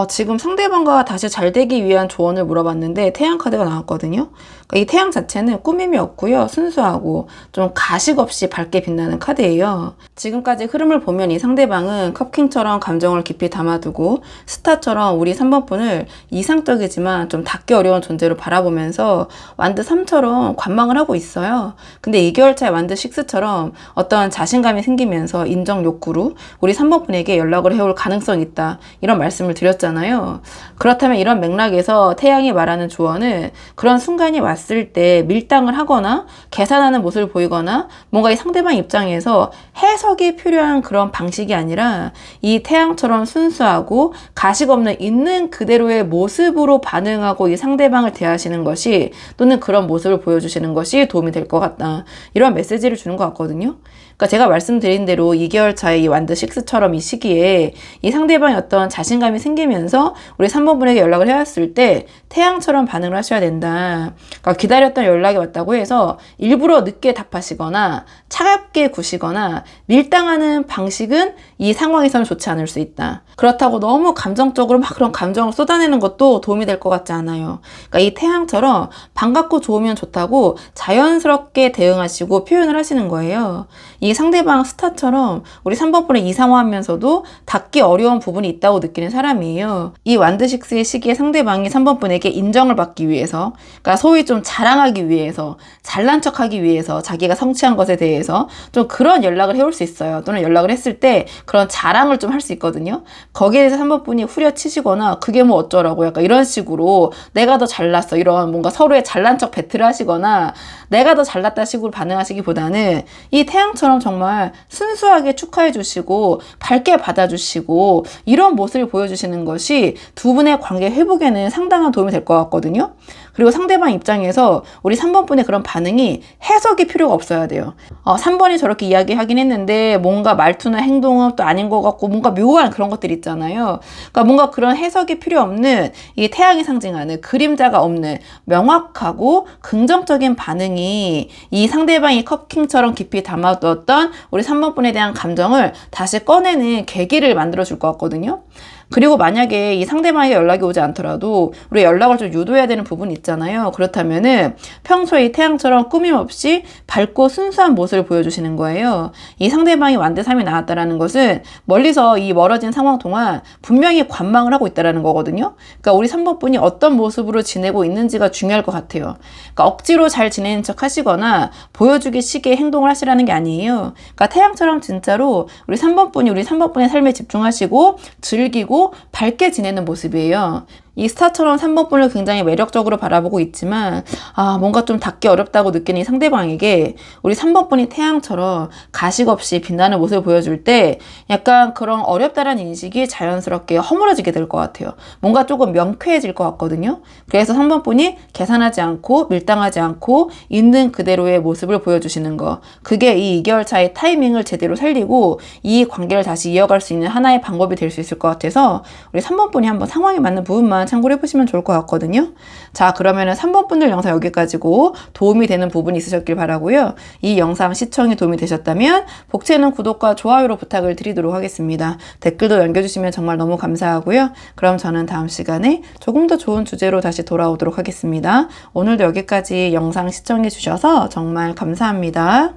지금 상대방과 다시 잘 되기 위한 조언을 물어봤는데 태양 카드가 나왔거든요. 그러니까 이 태양 자체는 꾸밈이 없고요. 순수하고 좀 가식 없이 밝게 빛나는 카드예요. 지금까지 흐름을 보면 이 상대방은 컵킹처럼 감정을 깊이 담아두고 스타처럼 우리 3번 분을 이상적이지만 좀 닿기 어려운 존재로 바라보면서 완드 3처럼 관망을 하고 있어요. 근데 2개월 차에 완드 6처럼 어떤 자신감이 생기면서 인정 욕구로 우리 3번 분에게 연락을 해올 가능성이 있다. 이런 말씀을 드렸잖아요. 그렇다면 이런 맥락에서 태양이 말하는 조언은 그런 순간이 왔을 때 밀당을 하거나 계산하는 모습을 보이거나 뭔가 이 상대방 입장에서 해석이 필요한 그런 방식이 아니라 이 태양처럼 순수하고 가식 없는 있는 그대로의 모습으로 반응하고 이 상대방을 대하시는 것이 또는 그런 모습을 보여주시는 것이 도움이 될 것 같다. 이런 메시지를 주는 것 같거든요. 그러니까 제가 말씀드린 대로 2개월 차에 이 완드 6처럼 이 시기에 이 상대방의 어떤 자신감이 생기면서 우리 3번 분에게 연락을 해왔을 때 태양처럼 반응을 하셔야 된다. 그러니까 기다렸던 연락이 왔다고 해서 일부러 늦게 답하시거나 차갑게 구시거나 밀당하는 방식은 이 상황에서는 좋지 않을 수 있다. 그렇다고 너무 감정적으로 막 그런 감정을 쏟아내는 것도 도움이 될 것 같지 않아요. 그러니까 이 태양처럼 반갑고 좋으면 좋다고 자연스럽게 대응하시고 표현을 하시는 거예요. 이 상대방 스타처럼 우리 3번 분을 이상화하면서도 닿기 어려운 부분이 있다고 느끼는 사람이에요. 이 완드6의 시기에 상대방이 3번 분에게 인정을 받기 위해서, 그러니까 소위 좀 자랑하기 위해서, 잘난 척하기 위해서 자기가 성취한 것에 대해서 좀 그런 연락을 해올 수 있어요. 또는 연락을 했을 때 그런 자랑을 좀 할 수 있거든요. 거기에 대해서 3번 분이 후려치시거나 그게 뭐 어쩌라고 약간 이런 식으로 내가 더 잘났어 이런 뭔가 서로의 잘난 척 배틀을 하시거나 내가 더 잘났다 식으로 반응하시기보다는 이 태양처럼 정말 순수하게 축하해 주시고 밝게 받아주시고 이런 모습을 보여주시는 것이 두 분의 관계 회복에는 상당한 도움이 될 것 같거든요. 그리고 상대방 입장에서 우리 3번 분의 그런 반응이 해석이 필요가 없어야 돼요. 3번이 저렇게 이야기하긴 했는데 뭔가 말투나 행동은 또 아닌 것 같고 뭔가 묘한 그런 것들 있잖아요. 그러니까 뭔가 그런 해석이 필요 없는 이 태양이 상징하는 그림자가 없는 명확하고 긍정적인 반응이 이 상대방이 컵킹처럼 깊이 담아두었던 우리 3번 분에 대한 감정을 다시 꺼내는 계기를 만들어 줄 것 같거든요. 그리고 만약에 이 상대방에게 연락이 오지 않더라도 우리 연락을 좀 유도해야 되는 부분이 있잖아요. 그렇다면은 평소에 이 태양처럼 꾸밈 없이 밝고 순수한 모습을 보여주시는 거예요. 이 상대방이 완드 3이 나왔다라는 것은 멀리서 이 멀어진 상황 동안 분명히 관망을 하고 있다라는 거거든요. 그러니까 우리 3번 분이 어떤 모습으로 지내고 있는지가 중요할 것 같아요. 그러니까 억지로 잘 지내는 척 하시거나 보여주기 식의 행동을 하시라는 게 아니에요. 그러니까 태양처럼 진짜로 우리 3번 분이 우리 3번 분의 삶에 집중하시고 즐기고 밝게 지내는 모습이에요. 이 스타처럼 3번 분을 굉장히 매력적으로 바라보고 있지만 뭔가 좀 닿기 어렵다고 느끼는 이 상대방에게 우리 3번 분이 태양처럼 가식 없이 빛나는 모습을 보여줄 때 약간 그런 어렵다라는 인식이 자연스럽게 허물어지게 될 것 같아요. 뭔가 조금 명쾌해질 것 같거든요. 그래서 3번 분이 계산하지 않고 밀당하지 않고 있는 그대로의 모습을 보여주시는 거. 그게 이 2개월 차의 타이밍을 제대로 살리고 이 관계를 다시 이어갈 수 있는 하나의 방법이 될 수 있을 것 같아서 우리 3번 분이 한번 상황에 맞는 부분만 참고를 해보시면 좋을 것 같거든요. 자, 그러면은 3번 분들 영상 여기까지고 도움이 되는 부분이 있으셨길 바라고요. 이 영상 시청이 도움이 되셨다면 복채는 구독과 좋아요로 부탁을 드리도록 하겠습니다. 댓글도 남겨주시면 정말 너무 감사하고요. 그럼 저는 다음 시간에 조금 더 좋은 주제로 다시 돌아오도록 하겠습니다. 오늘도 여기까지 영상 시청해 주셔서 정말 감사합니다.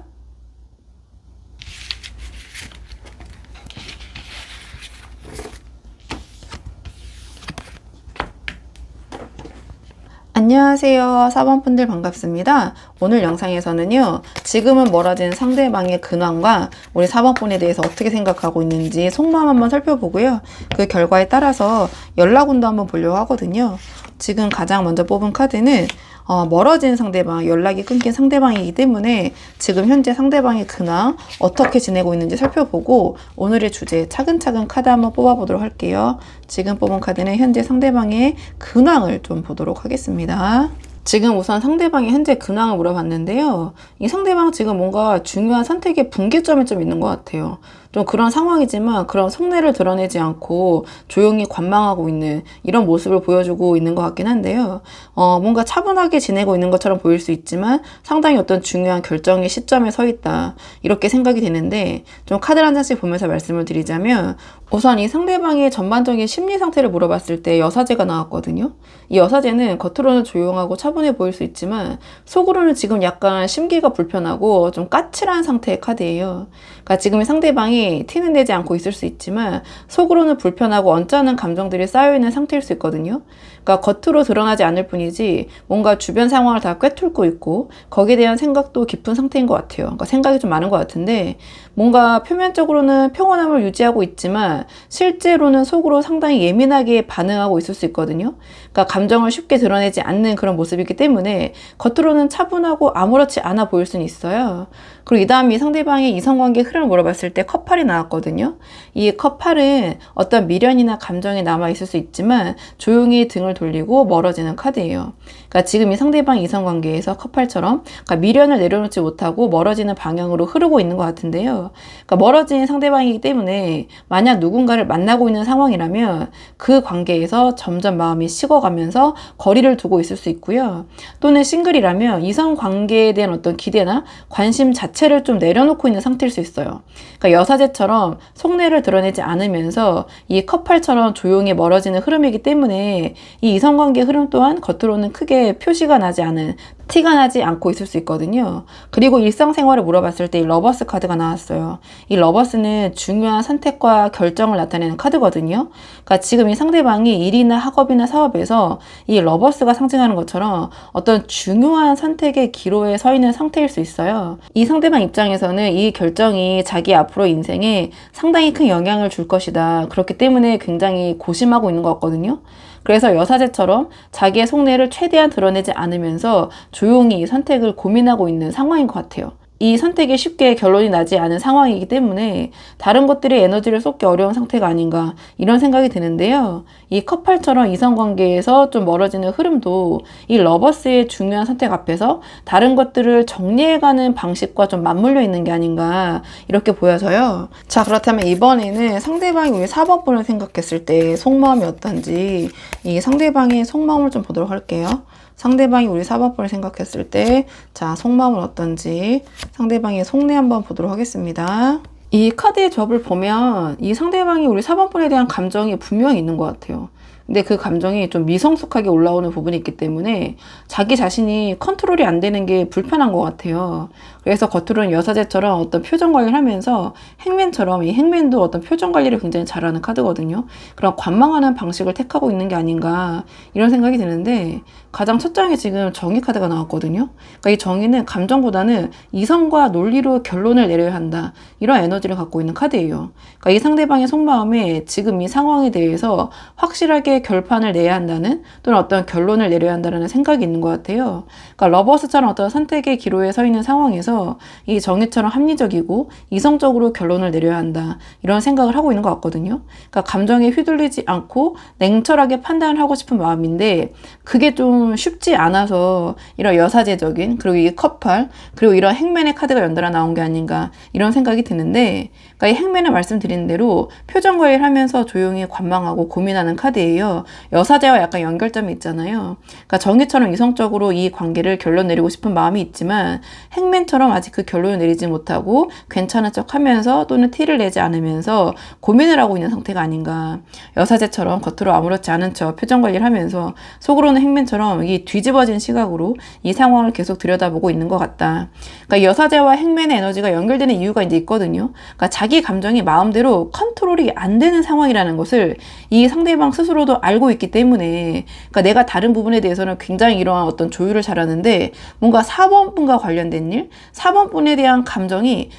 안녕하세요. 4번 분들 반갑습니다. 오늘 영상에서는요, 지금은 멀어진 상대방의 근황과 우리 4번 분에 대해서 어떻게 생각하고 있는지 속마음 한번 살펴보고요. 그 결과에 따라서 연락운도 한번 보려고 하거든요. 지금 가장 먼저 뽑은 카드는 멀어진 상대방, 연락이 끊긴 상대방이기 때문에 지금 현재 상대방의 근황, 어떻게 지내고 있는지 살펴보고 오늘의 주제 차근차근 카드 한번 뽑아보도록 할게요. 지금 뽑은 카드는 현재 상대방의 근황을 좀 보도록 하겠습니다. 지금 우선 상대방의 현재 근황을 물어봤는데요. 이 상대방 지금 뭔가 중요한 선택의 분기점이 좀 있는 것 같아요. 좀 그런 상황이지만 그런 속내를 드러내지 않고 조용히 관망하고 있는 이런 모습을 보여주고 있는 것 같긴 한데요. 뭔가 차분하게 지내고 있는 것처럼 보일 수 있지만 상당히 어떤 중요한 결정의 시점에 서 있다. 이렇게 생각이 되는데 좀 카드를 한 장씩 보면서 말씀을 드리자면 우선 이 상대방의 전반적인 심리 상태를 물어봤을 때 여사제가 나왔거든요. 이 여사제는 겉으로는 조용하고 차분해 보일 수 있지만 속으로는 지금 약간 심기가 불편하고 좀 까칠한 상태의 카드예요. 그러니까 지금 이 상대방이 티는 내지 않고 있을 수 있지만 속으로는 불편하고 언짢은 감정들이 쌓여있는 상태일 수 있거든요. 그러니까 겉으로 드러나지 않을 뿐이지 뭔가 주변 상황을 다 꿰뚫고 있고 거기에 대한 생각도 깊은 상태인 것 같아요. 그러니까 생각이 좀 많은 것 같은데 뭔가 표면적으로는 평온함을 유지하고 있지만 실제로는 속으로 상당히 예민하게 반응하고 있을 수 있거든요. 그러니까 감정을 쉽게 드러내지 않는 그런 모습이기 때문에 겉으로는 차분하고 아무렇지 않아 보일 수는 있어요. 그리고 이 다음에 상대방의 이성관계 흐름을 물어봤을 때 컵8이 나왔거든요. 이 컵8은 어떤 미련이나 감정이 남아있을 수 있지만 조용히 등을 돌리고 멀어지는 카드예요. 그러니까 지금 이 상대방 이성관계에서 컵8처럼 그러니까 미련을 내려놓지 못하고 멀어지는 방향으로 흐르고 있는 것 같은데요. 그러니까 멀어진 상대방이기 때문에 만약 누군가를 만나고 있는 상황이라면 그 관계에서 점점 마음이 식어가면서 거리를 두고 있을 수 있고요. 또는 싱글이라면 이성관계에 대한 어떤 기대나 관심 자체를 좀 내려놓고 있는 상태일 수 있어요. 그러니까 여사제처럼 속내를 드러내지 않으면서 이 컵8처럼 조용히 멀어지는 흐름이기 때문에 이 이성관계 흐름 또한 겉으로는 크게 표시가 나지 않은 티가 나지 않고 있을 수 있거든요. 그리고 일상생활을 물어봤을 때 이 러버스 카드가 나왔어요. 이 러버스는 중요한 선택과 결정을 나타내는 카드거든요. 그러니까 지금 이 상대방이 일이나 학업이나 사업에서 이 러버스가 상징하는 것처럼 어떤 중요한 선택의 기로에 서 있는 상태일 수 있어요. 이 상대방 입장에서는 이 결정이 자기 앞으로 인생에 상당히 큰 영향을 줄 것이다. 그렇기 때문에 굉장히 고심하고 있는 것 같거든요. 그래서 여사제처럼 자기의 속내를 최대한 드러내지 않으면서 조용히 선택을 고민하고 있는 상황인 것 같아요. 이 선택이 쉽게 결론이 나지 않은 상황이기 때문에 다른 것들이 에너지를 쏟기 어려운 상태가 아닌가 이런 생각이 드는데요. 이 컵8처럼 이성관계에서 좀 멀어지는 흐름도 이 러버스의 중요한 선택 앞에서 다른 것들을 정리해가는 방식과 좀 맞물려 있는 게 아닌가 이렇게 보여져요. 자, 그렇다면 이번에는 상대방이 우리 4번 분을 생각했을 때 속마음이 어떤지 이 상대방의 속마음을 좀 보도록 할게요. 상대방이 우리 4번 분을 생각했을 때 자, 속마음은 어떤지 상대방의 속내 한번 보도록 하겠습니다. 이 카드의 접을 보면 이 상대방이 우리 4번 분에 대한 감정이 분명히 있는 것 같아요. 근데 그 감정이 좀 미성숙하게 올라오는 부분이 있기 때문에 자기 자신이 컨트롤이 안 되는 게 불편한 것 같아요. 그래서 겉으로는 여사제처럼 어떤 표정 관리를 하면서 행맨처럼 이 행맨도 어떤 표정 관리를 굉장히 잘하는 카드거든요. 그런 관망하는 방식을 택하고 있는 게 아닌가 이런 생각이 드는데 가장 첫 장에 지금 정의 카드가 나왔거든요. 그러니까 이 정의는 감정보다는 이성과 논리로 결론을 내려야 한다. 이런 에너지를 갖고 있는 카드예요. 그러니까 이 상대방의 속마음에 지금 이 상황에 대해서 확실하게 결판을 내야 한다는 또는 어떤 결론을 내려야 한다는 생각이 있는 것 같아요. 그러니까 러버스처럼 어떤 선택의 기로에 서 있는 상황에서 이 정의처럼 합리적이고 이성적으로 결론을 내려야 한다. 이런 생각을 하고 있는 것 같거든요. 그러니까 감정에 휘둘리지 않고 냉철하게 판단을 하고 싶은 마음인데 그게 좀 쉽지 않아서 이런 여사제적인 그리고 이 컵8 그리고 이런 행맨의 카드가 연달아 나온 게 아닌가 이런 생각이 드는데 그러니까 이 행맨을 말씀드린 대로 표정 관리를 하면서 조용히 관망하고 고민하는 카드예요. 여사제와 약간 연결점이 있잖아요. 그러니까 정의처럼 이성적으로 이 관계를 결론 내리고 싶은 마음이 있지만 행맨처럼 행맨처럼 아직 그 결론을 내리지 못하고 괜찮은 척 하면서 또는 티를 내지 않으면서 고민을 하고 있는 상태가 아닌가. 여사제처럼 겉으로 아무렇지 않은 척 표정 관리를 하면서 속으로는 행맨처럼 이 뒤집어진 시각으로 이 상황을 계속 들여다보고 있는 것 같다. 그러니까 여사제와 행맨의 에너지가 연결되는 이유가 이제 있거든요. 그러니까 자기 감정이 마음대로 컨트롤이 안 되는 상황이라는 것을 이 상대방 스스로도 알고 있기 때문에, 그러니까 내가 다른 부분에 대해서는 굉장히 이러한 어떤 조율을 잘하는데 뭔가 4번분과 관련된 일, 4번분에 대한 감정이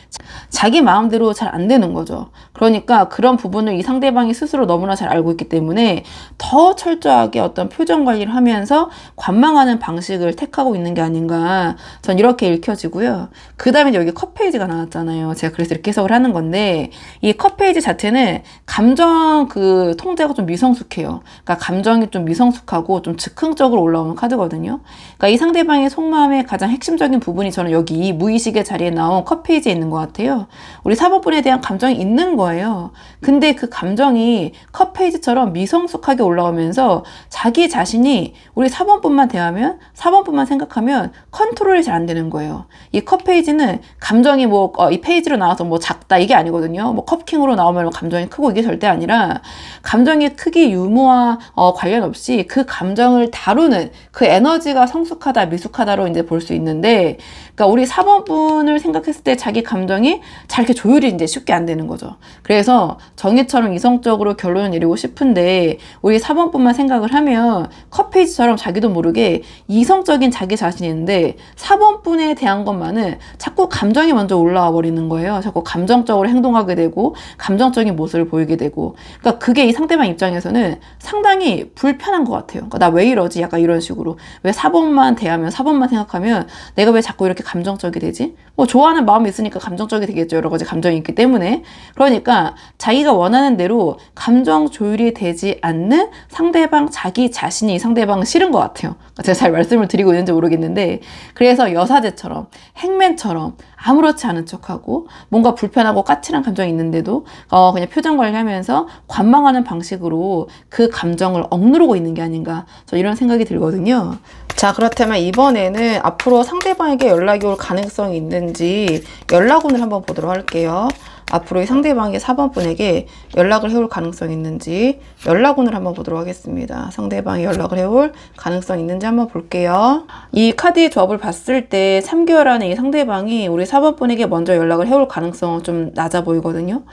자기 마음대로 잘 안 되는 거죠. 그러니까 그런 부분을 이 상대방이 스스로 너무나 잘 알고 있기 때문에 더 철저하게 어떤 표정 관리를 하면서 관망하는 방식을 택하고 있는 게 아닌가, 전 이렇게 읽혀지고요. 그 다음에 여기 컵 페이지가 나왔잖아요. 제가 그래서 이렇게 해석을 하는 건데, 이 컵 페이지 자체는 감정 그 통제가 좀 미성숙해요. 그러니까 감정이 좀 미성숙하고 좀 즉흥적으로 올라오는 카드거든요. 그러니까 이 상대방의 속마음의 가장 핵심적인 부분이 저는 여기 이 무의식의 자리에 나온 컵 페이지에 있는 것 같아요. 우리 4번분에 대한 감정이 있는 거예요. 근데 그 감정이 컵 페이지처럼 미성숙하게 올라오면서 자기 자신이 우리 4번분만 대하면, 4번분만 생각하면 컨트롤이 잘 안 되는 거예요. 이 컵 페이지는 감정이 이 페이지로 나와서 작다 이게 아니거든요. 컵킹으로 나오면 감정이 크고 이게 절대 아니라, 감정의 크기 유무와 관련 없이 그 감정을 다루는 그 에너지가 성숙하다 미숙하다로 이제 볼 수 있는데, 그러니까 우리 4번분을 생각했을 때 자기 감정이 잘 이렇게 조율이 이제 쉽게 안 되는 거죠. 그래서 정의처럼 이성적으로 결론을 내리고 싶은데 우리 4번분만 생각을 하면 컵 페이지처럼 자기도 모르게 이성적인 자기 자신이 있는데 4번분에 대한 것만은 자꾸 감정이 먼저 올라와 버리는 거예요. 자꾸 감정적으로 행동하게 되고 감정적인 모습을 보이게 되고, 그러니까 그게 이 상대방 입장에서는 상당히 불편한 것 같아요. 그러니까 나 왜 이러지? 약간 이런 식으로. 왜 4번만 대하면, 4번만 생각하면 내가 왜 자꾸 이렇게 감정적이 되지? 좋아하는 마음이 있으니까 감정적이 되겠죠. 여러 가지 감정이 있기 때문에. 그러니까 자기가 원하는 대로 감정 조율이 되지 않는 상대방 자기 자신이 이 상대방은 싫은 것 같아요. 제가 잘 말씀을 드리고 있는지 모르겠는데, 그래서 여사제처럼 행맨처럼 아무렇지 않은 척하고 뭔가 불편하고 까칠한 감정이 있는데도 그냥 표정 관리하면서 관망하는 방식으로 그 감정을 억누르고 있는 게 아닌가, 저 이런 생각이 들거든요. 자, 그렇다면 이번에는 앞으로 상대방에게 연락이 올 가능성이 있는지 연락운을 한번 보도록 할게요. 앞으로 이 상대방의 4번분에게 연락을 해올 가능성이 있는지 연락운을 한번 보도록 하겠습니다. 상대방이 연락을 해올 가능성이 있는지 한번 볼게요. 이 카드의 조합을 봤을 때 3개월 안에 이 상대방이 우리 4번분에게 먼저 연락을 해올 가능성은 좀 낮아 보이거든요.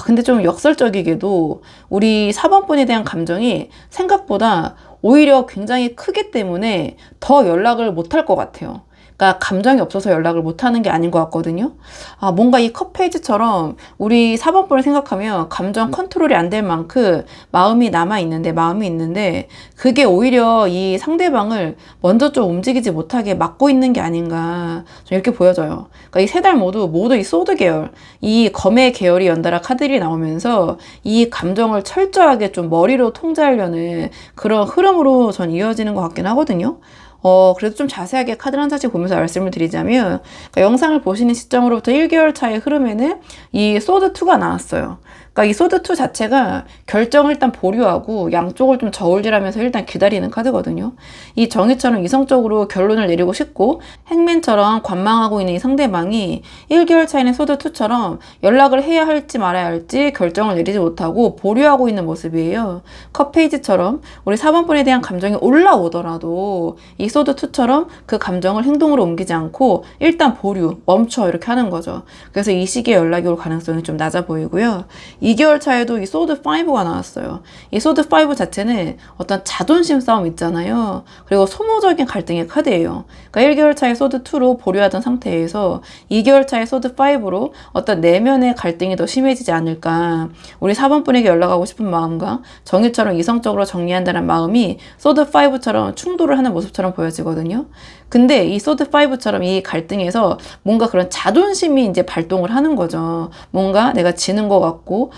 근데 좀 역설적이게도 우리 4번분에 대한 감정이 생각보다 오히려 굉장히 크기 때문에 더 연락을 못 할 것 같아요. 그러니까 감정이 없어서 연락을 못하는 게 아닌 것 같거든요. 뭔가 이 컵 페이지처럼 우리 4번분을 생각하면 감정 컨트롤이 안 될 만큼 마음이 있는데 그게 오히려 이 상대방을 먼저 좀 움직이지 못하게 막고 있는 게 아닌가, 좀 이렇게 보여져요. 그러니까 이 세 달 모두 이 소드 계열, 이 검의 계열이 연달아 카드들이 나오면서 이 감정을 철저하게 좀 머리로 통제하려는 그런 흐름으로 전 이어지는 것 같긴 하거든요. 그래도 좀 자세하게 카드 한 장씩 보면서 말씀을 드리자면, 그러니까 영상을 보시는 시점으로부터 1개월 차의 흐름에는 이 소드2가 나왔어요. 그러니까 이 소드2 자체가 결정을 일단 보류하고 양쪽을 좀 저울질하면서 일단 기다리는 카드거든요. 이 정의처럼 이성적으로 결론을 내리고 싶고 행맨처럼 관망하고 있는 이 상대방이 1개월 차이는 소드2처럼 연락을 해야 할지 말아야 할지 결정을 내리지 못하고 보류하고 있는 모습이에요. 컵 페이지처럼 우리 4번분에 대한 감정이 올라오더라도 이 소드2처럼 그 감정을 행동으로 옮기지 않고 일단 보류, 멈춰 이렇게 하는 거죠. 그래서 이 시기에 연락이 올 가능성이 좀 낮아 보이고요. 2개월 차에도 이 소드5가 나왔어요. 이 소드5 자체는 어떤 자존심 싸움 있잖아요. 그리고 소모적인 갈등의 카드예요. 그러니까 1개월 차에 소드2로 보류하던 상태에서 2개월 차에 소드5로 어떤 내면의 갈등이 더 심해지지 않을까. 우리 4번분에게 연락하고 싶은 마음과 정의처럼 이성적으로 정리한다는 마음이 소드5처럼 충돌을 하는 모습처럼 보여지거든요. 근데 이 소드5처럼 이 갈등에서 뭔가 그런 자존심이 이제 발동을 하는 거죠. 뭔가 내가 지는 것 같고,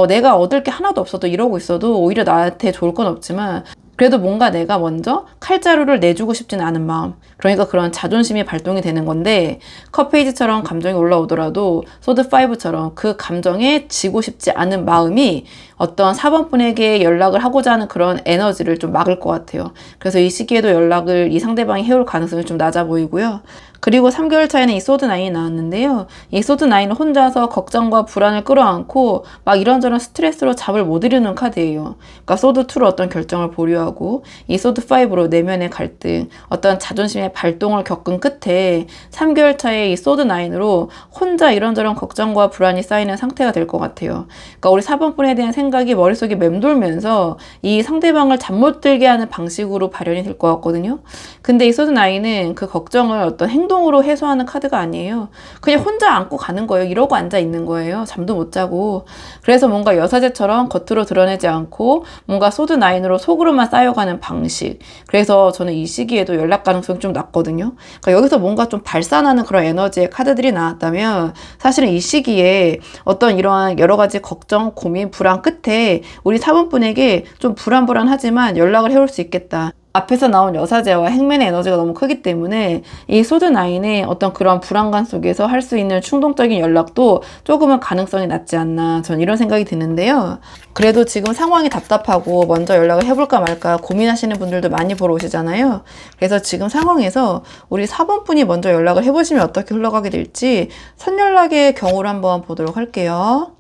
내가 얻을 게 하나도 없어도 이러고 있어도 오히려 나한테 좋을 건 없지만, 그래도 뭔가 내가 먼저 칼자루를 내주고 싶지는 않은 마음. 그러니까 그런 자존심이 발동이 되는 건데, 컵 페이지처럼 감정이 올라오더라도 소드5처럼 그 감정에 지고 싶지 않은 마음이 어떤 4번분에게 연락을 하고자 하는 그런 에너지를 좀 막을 것 같아요. 그래서 이 시기에도 연락을 이 상대방이 해올 가능성이 좀 낮아 보이고요. 그리고 3개월 차에는 이 소드9이 나왔는데요. 이 소드9은 혼자서 걱정과 불안을 끌어안고 막 이런저런 스트레스로 잠을 못 이루는 카드예요. 그러니까 소드2로 어떤 결정을 보류하고 이 소드5로 내면의 갈등, 어떤 자존심의 발동을 겪은 끝에 3개월 차에 이 소드9으로 혼자 이런저런 걱정과 불안이 쌓이는 상태가 될 것 같아요. 그러니까 우리 4번 분에 대한 생각이 머릿속에 맴돌면서 이 상대방을 잠 못 들게 하는 방식으로 발현이 될 것 같거든요. 근데 이 소드9은 그 걱정을 어떤 행동으로 해소하는 카드가 아니에요. 그냥 혼자 안고 가는 거예요. 이러고 앉아 있는 거예요. 잠도 못 자고. 그래서 뭔가 여사제처럼 겉으로 드러내지 않고 뭔가 소드9으로 속으로만 쌓여가는 방식. 그래서 저는 이 시기에도 연락 가능성이 좀 낮거든요. 그러니까 여기서 뭔가 좀 발산하는 그런 에너지의 카드들이 나왔다면 사실은 이 시기에 어떤 이러한 여러 가지 걱정, 고민, 불안 끝에 우리 4번 분에게 좀 불안불안하지만 연락을 해올 수 있겠다. 앞에서 나온 여사제와 행맨의 에너지가 너무 크기 때문에 이 소드9의 어떤 그런 불안감 속에서 할 수 있는 충동적인 연락도 조금은 가능성이 낮지 않나, 전 이런 생각이 드는데요. 그래도 지금 상황이 답답하고 먼저 연락을 해볼까 말까 고민하시는 분들도 많이 보러 오시잖아요. 그래서 지금 상황에서 우리 4번 분이 먼저 연락을 해보시면 어떻게 흘러가게 될지 선연락의 경우를 한번 보도록 할게요.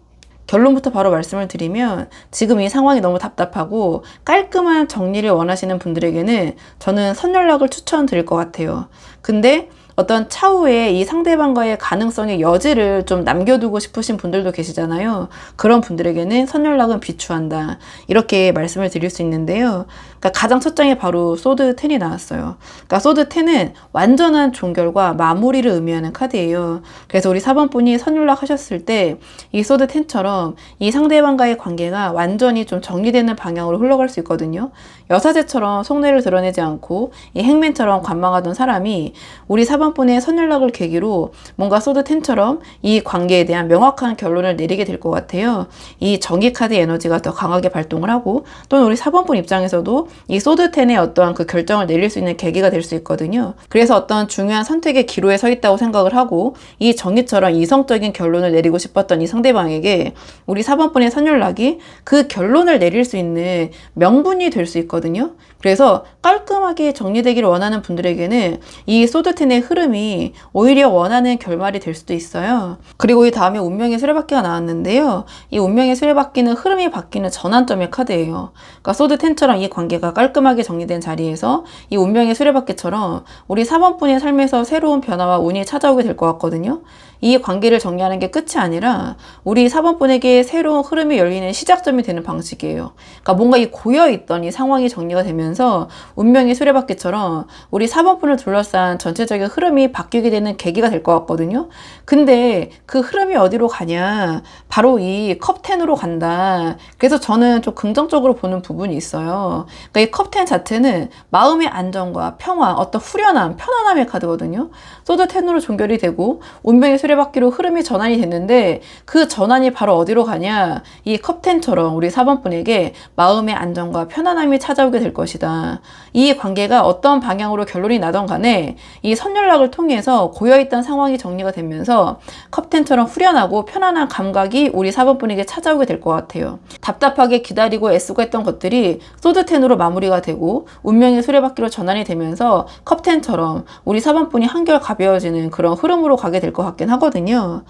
결론부터 바로 말씀을 드리면 지금 이 상황이 너무 답답하고 깔끔한 정리를 원하시는 분들에게는 저는 선연락을 추천드릴 것 같아요. 근데 어떤 차후에 이 상대방과의 가능성의 여지를 좀 남겨두고 싶으신 분들도 계시잖아요. 그런 분들에게는 선연락은 비추한다, 이렇게 말씀을 드릴 수 있는데요. 그러니까 가장 첫 장에 바로 소드 10이 나왔어요. 그러니까 소드 10은 완전한 종결과 마무리를 의미하는 카드예요. 그래서 우리 4번 분이 선연락 하셨을 때 이 소드 10처럼 이 상대방과의 관계가 완전히 좀 정리되는 방향으로 흘러갈 수 있거든요. 여사제처럼 속내를 드러내지 않고 이 행맨처럼 관망하던 사람이 우리 4번 분의 선연락을 계기로 뭔가 소드 10처럼 이 관계에 대한 명확한 결론을 내리게 될 것 같아요. 이 정의 카드 에너지가 더 강하게 발동을 하고, 또는 우리 4번 분 입장에서도 이 소드 10의 어떠한 그 결정을 내릴 수 있는 계기가 될 수 있거든요. 그래서 어떤 중요한 선택의 기로에 서 있다고 생각을 하고 이 정의처럼 이성적인 결론을 내리고 싶었던 이 상대방에게 우리 4번 분의 선연락이 그 결론을 내릴 수 있는 명분이 될 수 있거든요. 그래서 깔끔하게 정리되기를 원하는 분들에게는 이 소드 10의 흐름이 오히려 원하는 결말이 될 수도 있어요. 그리고 이 다음에 운명의 수레바퀴가 나왔는데요. 이 운명의 수레바퀴는 흐름이 바뀌는 전환점의 카드예요. 그러니까 소드 10처럼 이 관계가 깔끔하게 정리된 자리에서 이 운명의 수레바퀴처럼 우리 4번 분의 삶에서 새로운 변화와 운이 찾아오게 될 것 같거든요. 이 관계를 정리하는 게 끝이 아니라 우리 4번 분에게 새로운 흐름이 열리는 시작점이 되는 방식이에요. 그러니까 뭔가 이 고여있던 이 상황이 정리가 되면서 운명의 수레바퀴처럼 우리 4번 분을 둘러싼 전체적인 흐름이 바뀌게 되는 계기가 될 것 같거든요. 근데 그 흐름이 어디로 가냐? 바로 이 컵 10으로 간다. 그래서 저는 좀 긍정적으로 보는 부분이 있어요. 그러니까 이 컵 10 자체는 마음의 안정과 평화, 어떤 후련함, 편안함의 카드거든요. 소드 10으로 종결이 되고 운명의 수레바퀴로 흐름이 전환이 됐는데 그 전환이 바로 어디로 가냐? 이 컵 10처럼 우리 4번 분에게 마음의 안정과 편안함이 찾아오게 될 것이다. 이 관계가 어떤 방향으로 결론이 나던 간에 이 선연락을 통해서 고여있던 상황이 정리가 되면서 컵 10처럼 후련하고 편안한 감각이 우리 4번 분에게 찾아오게 될 것 같아요. 답답하게 기다리고 애쓰고 했던 것들이 소드 10으로 마무리가 되고 운명의 수레바퀴로 전환이 되면서 컵 10처럼 우리 4번 분이 한결 가벼워지는 그런 흐름으로 가게 될 것 같긴 하거든요.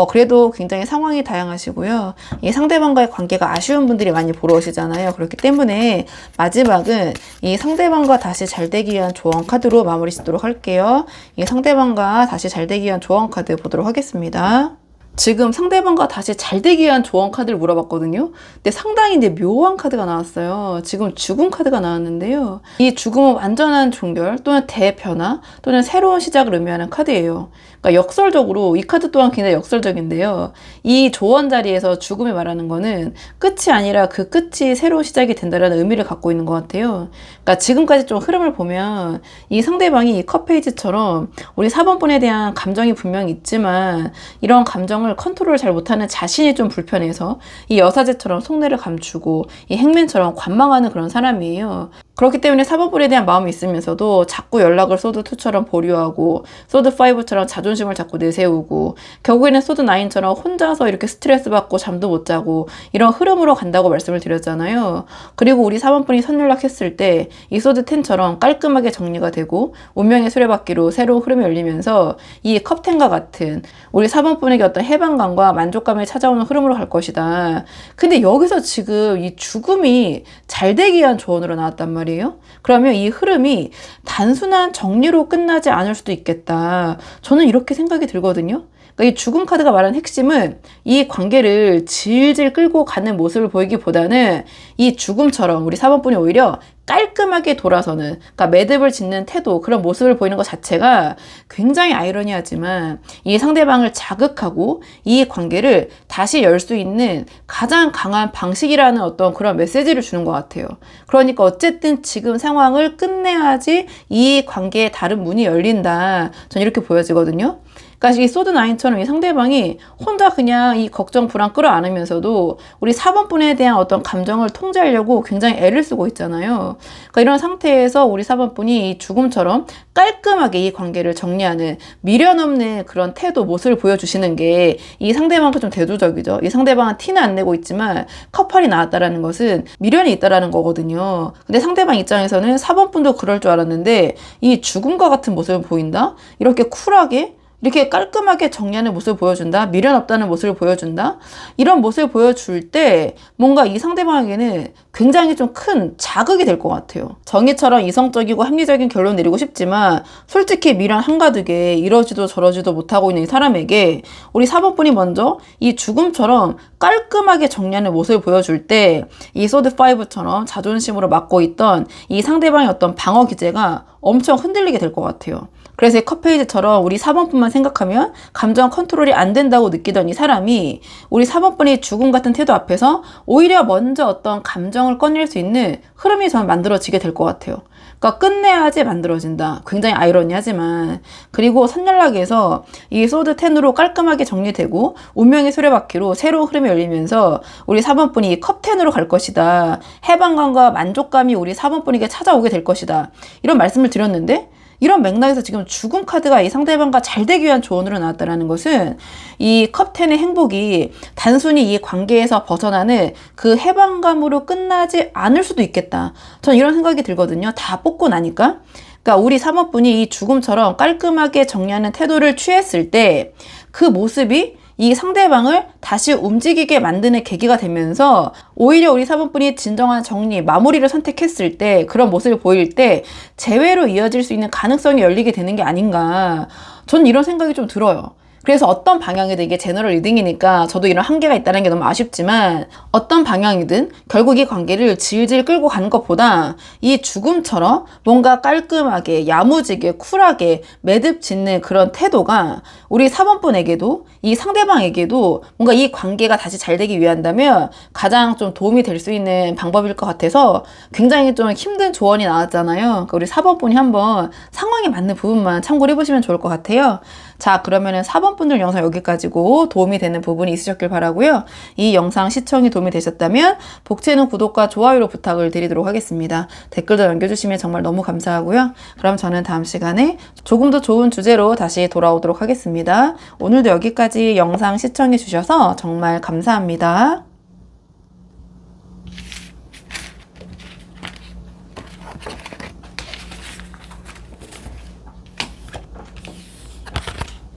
그래도 굉장히 상황이 다양하시고요. 이 상대방과의 관계가 아쉬운 분들이 많이 보러 오시잖아요. 그렇기 때문에 마지막은 이 상대방과 다시 잘 되기 위한 조언 카드로 마무리 짓도록 할게요. 이 상대방과 다시 잘 되기 위한 조언 카드 보도록 하겠습니다. 지금 상대방과 다시 잘 되기 위한 조언 카드를 물어봤거든요. 근데 상당히 이제 묘한 카드가 나왔어요. 지금 죽음 카드가 나왔는데요. 이 죽음은 완전한 종결 또는 대변화 또는 새로운 시작을 의미하는 카드예요. 그러니까 역설적으로 이 카드 또한 굉장히 역설적인데요. 이 조언 자리에서 죽음이 말하는 거는 끝이 아니라 그 끝이 새로운 시작이 된다는 의미를 갖고 있는 것 같아요. 그러니까 지금까지 좀 흐름을 보면 이 상대방이 이 컵 페이지처럼 우리 4번 분에 대한 감정이 분명히 있지만 이런 감정을 감정을 컨트롤 잘 못하는 자신이 좀 불편해서 이 여사제처럼 속내를 감추고 이 행맨처럼 관망하는 그런 사람이에요. 그렇기 때문에 4번분에 대한 마음이 있으면서도 자꾸 연락을 소드2처럼 보류하고 소드5처럼 자존심을 자꾸 내세우고 결국에는 소드9처럼 혼자서 이렇게 스트레스 받고 잠도 못 자고 이런 흐름으로 간다고 말씀을 드렸잖아요. 그리고 우리 4번분이 선연락했을 때 이 소드10처럼 깔끔하게 정리가 되고 운명의 수레바퀴로 새로운 흐름이 열리면서 이 컵10과 같은 우리 4번분에게 어떤 해방감과 만족감이 찾아오는 흐름으로 갈 것이다. 근데 여기서 지금 이 죽음이 잘 되기 위한 조언으로 나왔단 말이에요. 그러면 이 흐름이 단순한 정리로 끝나지 않을 수도 있겠다. 저는 이렇게 생각이 들거든요. 그러니까 이 죽음 카드가 말하는 핵심은 이 관계를 질질 끌고 가는 모습을 보이기보다는 이 죽음처럼 우리 4번분이 오히려 깔끔하게 돌아서는, 그러니까 매듭을 짓는 태도, 그런 모습을 보이는 것 자체가 굉장히 아이러니하지만 이 상대방을 자극하고 이 관계를 다시 열 수 있는 가장 강한 방식이라는 어떤 그런 메시지를 주는 것 같아요. 그러니까 어쨌든 지금 상황을 끝내야지 이 관계에 다른 문이 열린다. 전 이렇게 보여지거든요. 그러니까 이 소드9처럼 이 상대방이 혼자 그냥 이 걱정 불안 끌어안으면서도 우리 4번분에 대한 어떤 감정을 통제하려고 굉장히 애를 쓰고 있잖아요. 그러니까 이런 상태에서 우리 4번분이 이 죽음처럼 깔끔하게 이 관계를 정리하는 미련 없는 그런 태도, 모습을 보여주시는 게 이 상대방과 좀 대조적이죠. 이 상대방은 티는 안 내고 있지만 커플이 나왔다라는 것은 미련이 있다라는 거거든요. 근데 상대방 입장에서는 4번분도 그럴 줄 알았는데 이 죽음과 같은 모습을 보인다? 이렇게 쿨하게 이렇게 깔끔하게 정리하는 모습을 보여준다. 미련 없다는 모습을 보여준다. 이런 모습을 보여줄 때 뭔가 이 상대방에게는 굉장히 좀 큰 자극이 될 것 같아요. 정의처럼 이성적이고 합리적인 결론 내리고 싶지만 솔직히 미련 한가득에 이러지도 저러지도 못하고 있는 이 사람에게 우리 4번분이 먼저 이 죽음처럼 깔끔하게 정리하는 모습을 보여줄 때 이 소드5처럼 자존심으로 막고 있던 이 상대방의 어떤 방어 기제가 엄청 흔들리게 될 것 같아요. 그래서 이 컵페이지처럼 우리 4번분만 생각하면 감정 컨트롤이 안 된다고 느끼던 이 사람이 우리 4번분이 죽음 같은 태도 앞에서 오히려 먼저 어떤 감정을 꺼낼 수 있는 흐름이 저는 만들어지게 될 것 같아요. 그러니까 끝내야지 만들어진다. 굉장히 아이러니하지만. 그리고 선연락에서 이 소드10으로 깔끔하게 정리되고 운명의 수레바퀴로 새로운 흐름이 열리면서 우리 4번분이 컵10으로 갈 것이다. 해방감과 만족감이 우리 4번분에게 찾아오게 될 것이다. 이런 말씀을 드렸는데 이런 맥락에서 지금 죽음 카드가 이 상대방과 잘 되기 위한 조언으로 나왔다는 것은 이 컵10의 행복이 단순히 이 관계에서 벗어나는 그 해방감으로 끝나지 않을 수도 있겠다. 전 이런 생각이 들거든요. 다 뽑고 나니까. 그러니까 우리 3번분이 이 죽음처럼 깔끔하게 정리하는 태도를 취했을 때 그 모습이 이 상대방을 다시 움직이게 만드는 계기가 되면서 오히려 우리 4번분이 진정한 정리, 마무리를 선택했을 때 그런 모습을 보일 때 재회로 이어질 수 있는 가능성이 열리게 되는 게 아닌가. 저는 이런 생각이 좀 들어요. 그래서 어떤 방향이든 이게 제너럴 리딩이니까 저도 이런 한계가 있다는 게 너무 아쉽지만 어떤 방향이든 결국 이 관계를 질질 끌고 가는 것보다 이 죽음처럼 뭔가 깔끔하게 야무지게 쿨하게 매듭 짓는 그런 태도가 우리 4번분에게도 이 상대방에게도 뭔가 이 관계가 다시 잘 되기 위한다면 가장 좀 도움이 될 수 있는 방법일 것 같아서 굉장히 좀 힘든 조언이 나왔잖아요. 그러니까 우리 4번분이 한번 상황에 맞는 부분만 참고를 해보시면 좋을 것 같아요. 자, 그러면은 4번분들 영상 여기까지고 도움이 되는 부분이 있으셨길 바라고요. 이 영상 시청이 도움이 되셨다면 복채는 구독과 좋아요로 부탁을 드리도록 하겠습니다. 댓글도 남겨주시면 정말 너무 감사하고요. 그럼 저는 다음 시간에 조금 더 좋은 주제로 다시 돌아오도록 하겠습니다. 오늘도 여기까지 영상 시청해 주셔서 정말 감사합니다.